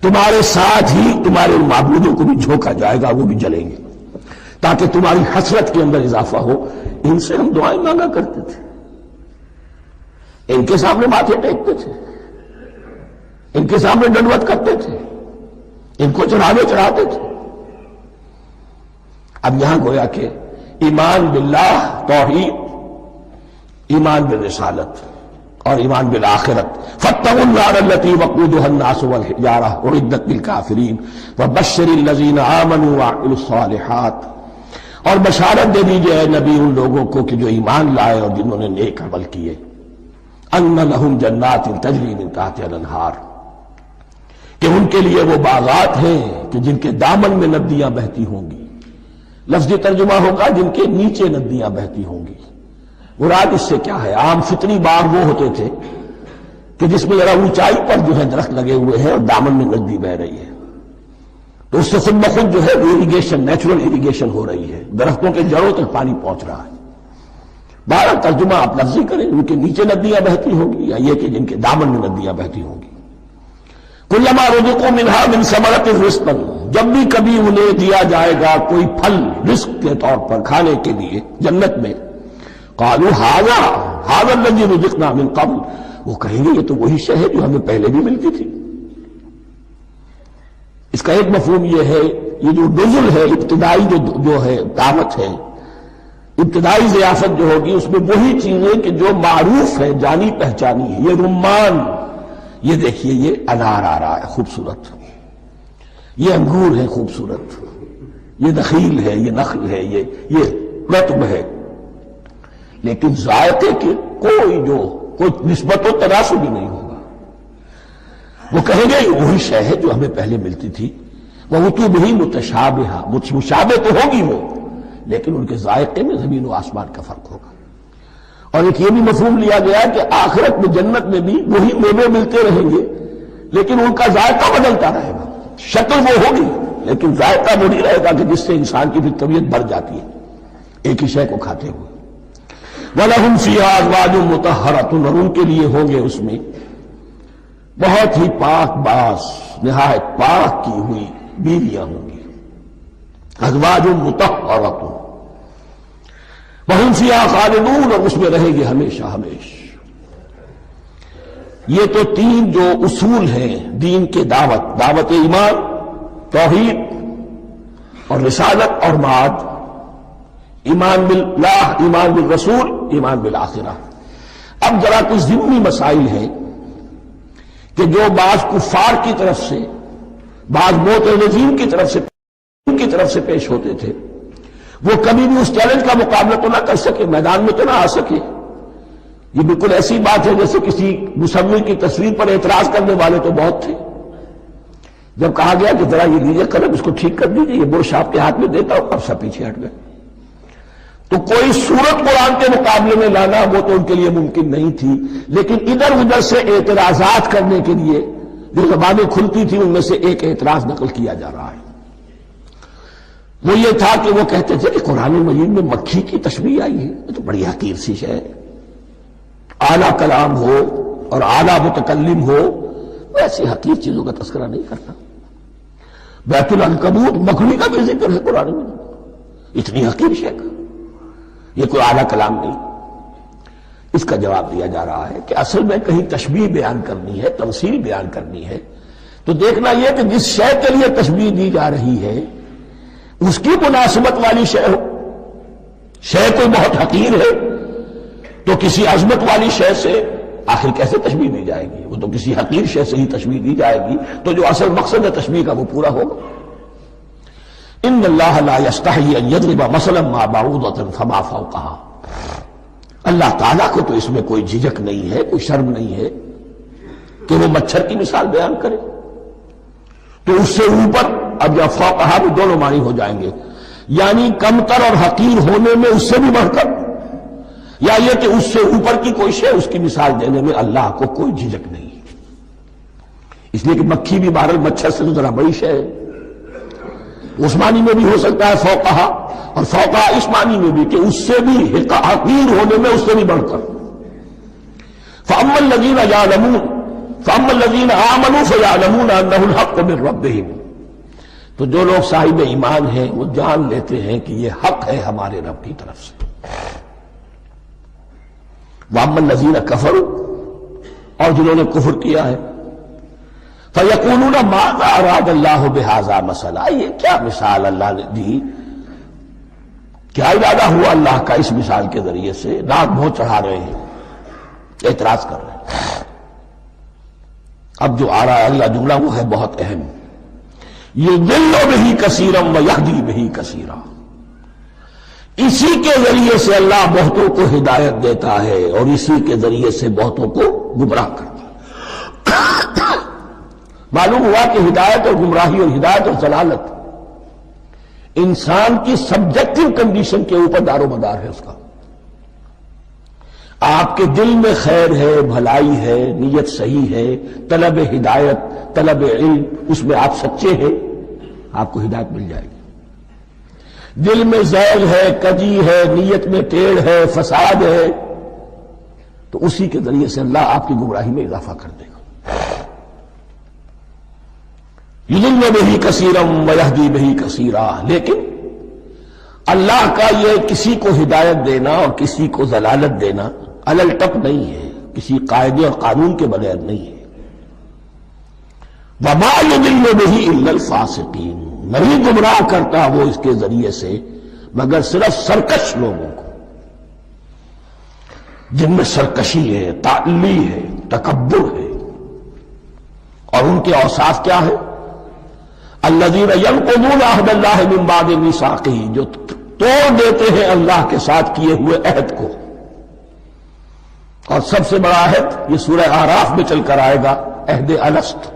تمہارے ساتھ ہی تمہارے معبودوں کو بھی جھونکا جائے گا، وہ بھی جلیں گے، تاکہ تمہاری حسرت کے اندر اضافہ ہو. ان سے ہم دعائیں مانگا کرتے تھے، ان کے سامنے ماتھے ٹیکتے تھے، ان کے سامنے ڈنڈوت کرتے تھے، ان کو چڑھاوے چڑھاتے تھے. اب یہاں گویا کہ ایمان باللہ، توحید، ایمان بالرسالت اور ایمان بالآخرت. فاتقوا النار التي وقودها الناس والحجارة اعدت للكافرين وبشر الذين آمنوا وعملوا الصالحات، اور بشارت دے دیجئے اے نبی ان لوگوں کو کہ جو ایمان لائے اور جنہوں نے نیک عمل کیے، ان لهم جنات تجری من تحتها الانہار، کہ ان کے لیے وہ باغات ہیں کہ جن کے دامن میں ندیاں بہتی ہوں گی. لفظی ترجمہ ہوگا جن کے نیچے ندیاں بہتی ہوں گی. مراد اس سے کیا ہے؟ عام فطری باغ وہ ہوتے تھے کہ جس میں ذرا اونچائی پر جو ہے درخت لگے ہوئے ہیں اور دامن میں ندی بہ رہی ہے، تو اس سے خود بخود جو ہے ایریگیشن، نیچرل ایریگیشن ہو رہی ہے، درختوں کے جڑوں تک پانی پہنچ رہا ہے. 12 ترجمہ آپ لفظی کریں، ان کے نیچے ندیاں بہتی ہوں گی، یا یہ کہ جن کے دامن میں ندیاں بہتی ہوں گی. کلما رزقوا منها من ثمرۃ رزقا، جب بھی کبھی انہیں دیا جائے گا کوئی پھل رزق کے طور پر کھانے کے لیے جنت میں، قالوا هذا الذي رزقنا من قبل، وہ کہیں گے یہ تو وہی شے ہے جو ہمیں پہلے بھی ملتی تھی. اس کا ایک مفہوم یہ ہے، یہ جو نزل ہے، ابتدائی جو ہے دعوت ہے، ابتدائی ضیافت جو ہوگی اس میں وہی چیزیں کہ جو معروف ہے، جانی پہچانی ہے. یہ رمان، یہ دیکھیے یہ انار آ رہا ہے خوبصورت، یہ انگور ہے خوبصورت، یہ نخیل ہے، یہ نخل ہے، یہ رطب ہے، لیکن ذائقے کی کوئی نسبت و تناسب بھی نہیں ہوگا. وہ کہیں گے یہ وہی شے ہے جو ہمیں پہلے ملتی تھی. وَأُتُوا بِهِ مُتَشَابِهًا، مشابہ تو ہوگی وہ، لیکن ان کے ذائقے میں زمین و آسمان کا فرق ہوگا. اور ایک یہ بھی مفہوم لیا گیا کہ آخرت میں جنت میں بھی وہی میوے ملتے رہیں گے، لیکن ان کا ذائقہ بدلتا رہے گا. شکل وہ ہوگی لیکن ذائقہ وہی رہے گا کہ جس سے انسان کی بھی طبیعت بڑھ جاتی ہے ایک ہی شے کو کھاتے ہوئے. وَلَهُمْ فِيهَا أَزْوَاجٌ مُطَهَّرَةٌ، اور ان کے لیے ہوں گے اس میں بہت ہی پاک باز، نہایت پاک کی ہوئی بیویاں ہوں گی. ازواج مطہرۃ وہم فیہا خالدون، اور اس میں رہیں گے ہمیشہ ہمیشہ. یہ تو تین جو اصول ہیں دین کے دعوت ایمان، توحید اور رسالت اور معاد، ایمان باللہ، ایمان بالرسول، ایمان بالآخرہ. اب ذرا کچھ ضمنی مسائل ہیں کہ جو بعض کفار کی طرف سے، بعض معتزلین کی طرف سے پیش ہوتے تھے، وہ کبھی بھی اس چیلنج کا مقابلہ تو نہ کر سکے، میدان میں تو نہ آ سکے. یہ بالکل ایسی بات ہے جیسے کسی مصور کی تصویر پر اعتراض کرنے والے تو بہت تھے. جب کہا گیا کہ ذرا یہ لیجیے قلم، اس کو ٹھیک کر دیجیے، یہ برش آپ کے ہاتھ میں دیتا ہوں، اب سب پیچھے ہٹ گئے. تو کوئی صورت قرآن کے مقابلے میں لانا وہ تو ان کے لیے ممکن نہیں تھی، لیکن ادھر ادھر سے اعتراضات کرنے کے لیے جو زبانیں کھلتی تھی ان میں سے ایک اعتراض نقل کیا جا رہا ہے. وہ یہ تھا کہ وہ کہتے تھے کہ قرآن مجید میں مکھی کی تشبیہ آئی ہے، یہ تو بڑی حقیر سی شے ہے. اعلیٰ کلام ہو اور اعلیٰ متکلم ہو وہ ایسی حقیر چیزوں کا تذکرہ نہیں کرتا. بیت العنکبوت مکڑی کا بھی ذکر ہے قرآن میں، اتنی حقیر شے کا، یہ کوئی اعلیٰ کلام نہیں. اس کا جواب دیا جا رہا ہے کہ اصل میں کہیں تشبیہ بیان کرنی ہے، تمثیل بیان کرنی ہے، تو دیکھنا یہ کہ جس شے کے لیے تشبیہ دی جا رہی ہے اس کی مناسبت والی شے ہو. شے کوئی بہت حقیر ہے تو کسی عظمت والی شے سے آخر کیسے تشبیہ دی جائے گی؟ وہ تو کسی حقیر شے سے ہی تشبیہ دی جائے گی، تو جو اصل مقصد ہے تشبیہ کا وہ پورا ہوگا. ان اللہ لا یستحی ان یضرب مثلا ما بعوضۃ فما فوقها، اللہ تعالیٰ کو تو اس میں کوئی جھجک نہیں ہے، کوئی شرم نہیں ہے کہ وہ مچھر کی مثال بیان کرے. تو اس سے اوپر، اب یا فوقها بھی دونوں معنی ہو جائیں گے، یعنی کمتر اور حقیر ہونے میں اس سے بھی بڑھ کر، یا یہ کہ اس سے اوپر کی کوئی شے اس کی مثال دینے میں اللہ کو کوئی جھجک نہیں. اس لیے کہ مکھی بھی بہرحال مچھر سے تو ذرا بڑی شے ہے. اس معنی میں بھی ہو سکتا ہے فوقہا، اور فوقہا اس معنی میں بھی کہ اس سے بھی حقیر ہونے میں اس سے بھی بڑھ کر. فَأَمَّا الَّذِينَ آمَنُوا فَيَعْلَمُونَ أَنَّهُ الْحَقُّ مِنْ رَبِّهِمْ، تو جو لوگ صاحب ایمان ہیں وہ جان لیتے ہیں کہ یہ حق ہے ہمارے رب کی طرف سے. وَأَمَّا الَّذِينَ كَفَرُوا، اور جنہوں نے کفر کیا ہے، فَيَقُولُونَ مَاذَا أَرَادَ اللَّهُ بِهَذَا مَثَلًا، یہ کیا مثال اللہ نے دی، کیا ارادہ ہوا اللہ کا اس مثال کے ذریعے سے. ناک منہ چڑھا رہے ہیں، اعتراض کر رہے ہیں. اب جو آ رہا ہے اگلا جملہ وہ ہے بہت اہم، یضل بہ کثیرا ویہدی بہ کثیرا، اسی کے ذریعے سے اللہ بہتوں کو ہدایت دیتا ہے اور اسی کے ذریعے سے بہتوں کو گمراہ کرتا ہے. معلوم ہوا کہ ہدایت اور گمراہی اور ہدایت اور ضلالت انسان کی سبجیکٹو کنڈیشن کے اوپر دار و مدار ہے. اس کا آپ کے دل میں خیر ہے، بھلائی ہے، نیت صحیح ہے، طلب ہدایت، طلب علم، اس میں آپ سچے ہیں، آپ کو ہدایت مل جائے گی. دل میں زیغ ہے، کجی ہے، نیت میں ٹیڑھ ہے، فساد ہے، تو اسی کے ذریعے سے اللہ آپ کی گمراہی میں اضافہ کر دے گا. یضل بہ کثیرا ویہدی بہ کثیرا، لیکن اللہ کا یہ کسی کو ہدایت دینا اور کسی کو ضلالت دینا علل ٹپ نہیں ہے، کسی قاعدے اور قانون کے بغیر نہیں ہے. وما یضل بہ الا الفاسقین، نہیں گمراہ کرتا وہ اس کے ذریعے سے مگر صرف سرکش لوگوں کو، جن میں سرکشی ہے، تعلی ہے، تکبر ہے. اور ان کے اوصاف کیا ہے؟ الذین ینقضون عہد اللہ من بعد میثاقہ، جو توڑ دیتے ہیں اللہ کے ساتھ کیے ہوئے عہد کو. اور سب سے بڑا عہد یہ سورہ اعراف میں چل کر آئے گا، عہد الست.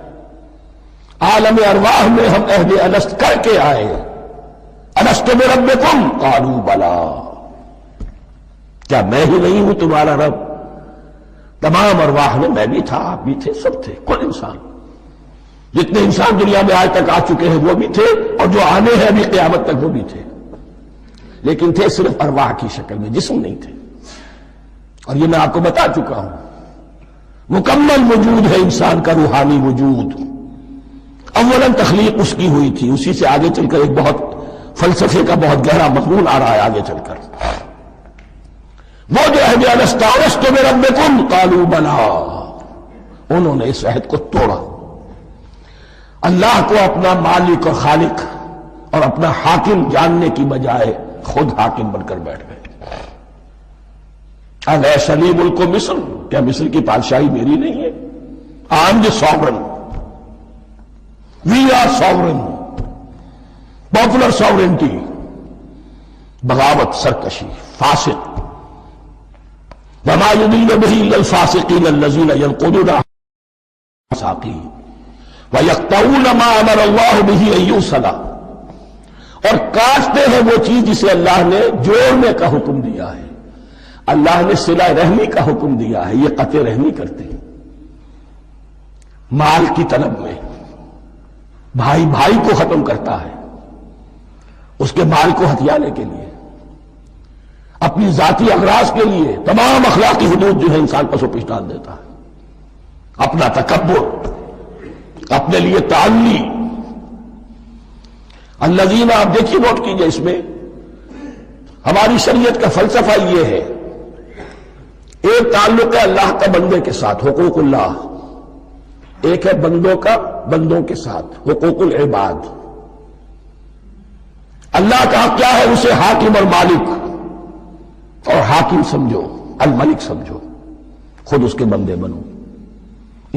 عالم ارواح میں ہم عہد الست کر کے آئے. الست بربکم قالوا بلی، کیا میں ہی نہیں ہوں تمہارا رب؟ تمام ارواح میں، میں بھی تھا، آپ بھی تھے، سب تھے، کل انسان، جتنے انسان دنیا میں آج تک آ چکے ہیں وہ بھی تھے، اور جو آنے ہیں ابھی قیامت تک وہ بھی تھے، لیکن تھے صرف ارواح کی شکل میں، جسم نہیں تھے. اور یہ میں آپ کو بتا چکا ہوں، مکمل وجود ہے انسان کا روحانی وجود. اولاً تخلیق اس کی ہوئی تھی، اسی سے آگے چل کر ایک بہت فلسفے کا بہت گہرا مضمون آ رہا ہے آگے چل کر. وہ جو عہد الست بربکم قالوا بلی، انہوں نے اس عہد کو توڑا، اللہ کو اپنا مالک اور خالق اور اپنا حاکم جاننے کی بجائے خود حاکم بن کر بیٹھ گئے. الیس لی ملک مصر، کیا مصر کی بادشاہی میری نہیں ہے؟ I am the sovereign, we are sovereign, popular sovereignty. بغاوت، سرکشی، فاسق. وما يضل به الا الفاسقين الذين ينقضون الميثاق ويقطعون ما امر الله به ان يوصل، اور کاٹتے ہیں وہ چیز جسے اللہ نے جوڑنے کا حکم دیا ہے. اللہ نے صلہ رحمی کا حکم دیا ہے، یہ قطع رحمی کرتے ہیں. مال کی طلب میں بھائی بھائی کو ختم کرتا ہے اس کے مال کو ہتھیانے کے لیے، اپنی ذاتی اغراض کے لیے تمام اخلاقی حدود جو ہے انسان پر سو پیش ڈال دیتا ہے. اپنا تکبر، اپنے لیے تعلی. الذین، آپ دیکھیے نوٹ کیجئے، اس میں ہماری شریعت کا فلسفہ یہ ہے، ایک تعلق ہے اللہ کا بندے کے ساتھ، حقوق اللہ. ایک ہے بندوں کا بندوں کے ساتھ، حقوق العباد. اللہ کا حق کیا ہے؟ اسے حاکم اور مالک، اور حاکم سمجھو، الملک سمجھو، خود اس کے بندے بنو.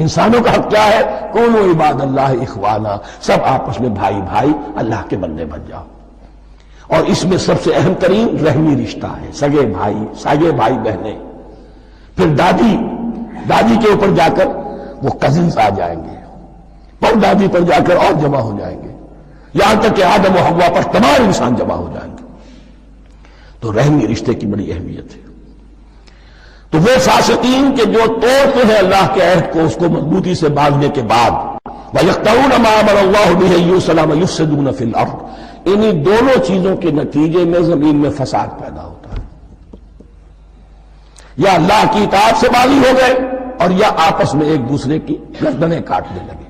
انسانوں کا حق کیا ہے؟ کونوا عباد اللہ اخوانا، سب آپس میں بھائی بھائی اللہ کے بندے بن جاؤ. اور اس میں سب سے اہم ترین رحمی رشتہ ہے، سگے بھائی بہنیں. پھر دادی کے اوپر جا کر وہ کزنز آ جائیں گے، پر دادی پر جا کر اور جمع ہو جائیں گے، یہاں تک کہ آدم و حوا پر تمام انسان جمع ہو جائیں گے. تو رحمی رشتے کی بڑی اہمیت ہے. تو وہ فاسقین کے جو توڑتے ہیں اللہ کے عہد کو، اس کو مضبوطی سے باندھنے کے بعد، وَيَقْطَعُونَ مَا أَمَرَ اللَّهُ بِهِ أَن يُوصَلَ وَيُفْسِدُونَ فِي الْأَرْضِ، انہی دونوں چیزوں کے نتیجے میں زمین میں فساد پیدا ہوتا ہے. یا اللہ کی اطاعت سے باغی ہو گئے، اور یا آپس میں ایک دوسرے کی گردنیں کاٹنے لگے.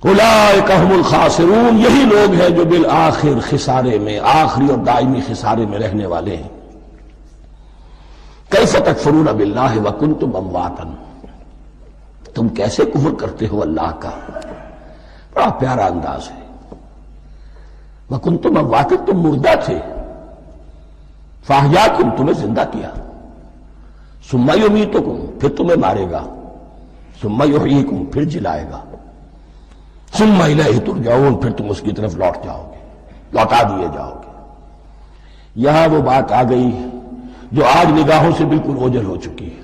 اولئک ھم الخاسرون، یہی لوگ ہیں جو بالآخر خسارے میں، آخری اور دائمی خسارے میں رہنے والے ہیں. کیف تکفرون باللہ وکنتم امواتا، تم کیسے کفر کرتے ہو اللہ کا. بڑا پیارا انداز ہے. وکنتم امواتا، تم مردہ تھے، فاحیاکم، تمہیں زندہ کیا. ثم یمیتکم، پھر تمہیں مارے گا. ثم یحییکم، پھر جلائے گا. ثم الیہ ترجعون، پھر تم اس کی طرف لوٹ جاؤ گے، لوٹا دیے جاؤ گے. یہاں وہ بات آ گئی جو آج نگاہوں سے بالکل اوجھل ہو چکی ہے.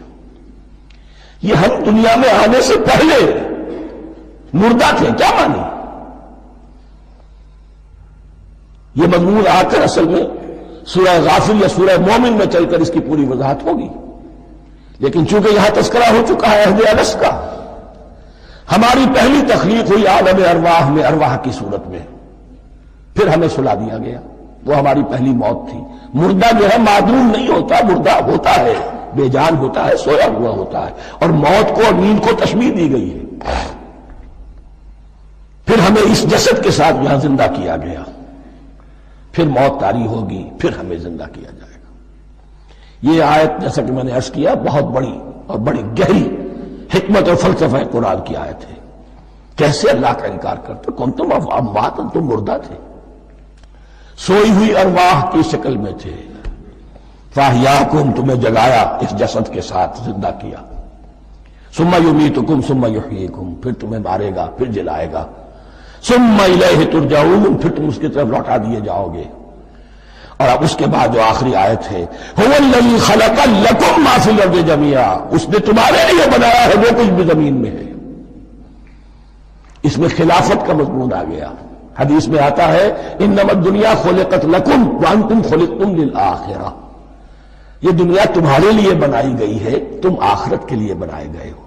یہ ہم دنیا میں آنے سے پہلے مردہ تھے، کیا مانی؟ یہ مضمون آ کر اصل میں سورہ غافر یا سورہ مومن میں چل کر اس کی پوری وضاحت ہوگی. لیکن چونکہ یہاں تذکرہ ہو چکا ہے عہد الست کا، ہماری پہلی تخلیق ہوئی عالم ارواح میں، ارواح کی صورت میں، پھر ہمیں سلا دیا گیا. وہ ہماری پہلی موت تھی. مردہ جو ہے معدوم نہیں ہوتا، مردہ ہوتا ہے، بے جان ہوتا ہے، سویا ہوا ہوتا ہے. اور موت کو اور نیند کو تشبیہ دی گئی ہے. پھر ہمیں اس جسد کے ساتھ یہاں زندہ کیا گیا. پھر موت طاری ہوگی، پھر ہمیں زندہ کیا جائے گا. یہ آیت جیسا کہ میں نے عرض کیا بہت بڑی اور بڑی گہری حکمت اور فلسفہ قرآن کی آیت ہے. کیسے اللہ کا انکار کرتے؟ کنتم اموات، تم مردہ تھے، سوئی ہوئی ارواح کی شکل میں تھے. فاحیاکم، تمہیں جگایا اس جسد کے ساتھ، زندہ کیا. ثم یمیتکم ثم یحییکم، پھر تمہیں مارے گا، پھر جلائے گا. ثم الیہ ترجعون، پھر تم اس کی طرف لوٹا دیے جاؤ گے. اور اب اس کے بعد جو آخری آیت ہے، هو الذی خلق لکم ما فی الارض جميعا، اس نے تمہارے لیے بنایا ہے جو کچھ بھی زمین میں ہے. اس میں خلافت کا مضمون آ گیا. حدیث میں آتا ہے انما الدنیا خلقت لکم وانتم خلقتم للآخرہ، یہ دنیا تمہارے لیے بنائی گئی ہے، تم آخرت کے لیے بنائے گئے ہو.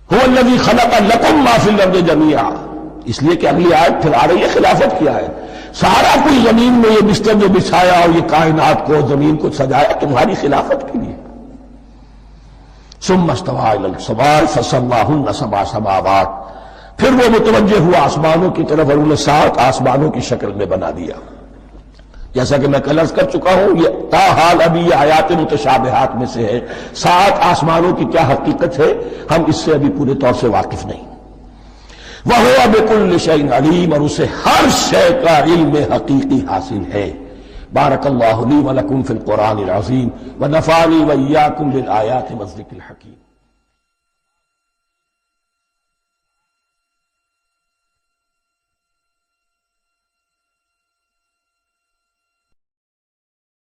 هو الذی خلق لکم ما فی الارض جميعا، اس لیے کہ اگلی آیت پھر آ رہی ہے خلافت کی آیت. سارا کچھ زمین میں یہ بستر جو بچھایا اور یہ کائنات کو زمین کو سجایا تمہاری خلافت کے لیے. ثم استوى الى السماء فسواهن سبع سماوات، پھر وہ متوجہ ہوا آسمانوں کی طرف اور انہیں 7 آسمانوں کی شکل میں بنا دیا. جیسا کہ میں کل عرض کر چکا ہوں، یہ تاحال ابھی یہ آیات متشابہات میں سے ہے. 7 آسمانوں کی کیا حقیقت ہے ہم اس سے ابھی پورے طور سے واقف نہیں. وَهُوَ بِكُلِّ شَيْءٍ عَلِيمٌ، اور اسے ہر شے کا علم حقیقی حاصل ہے. بارک اللہ لی ولکم فی القرآن العظیم ونفعنی وإیاکم بالآیات والذکر الحکیم.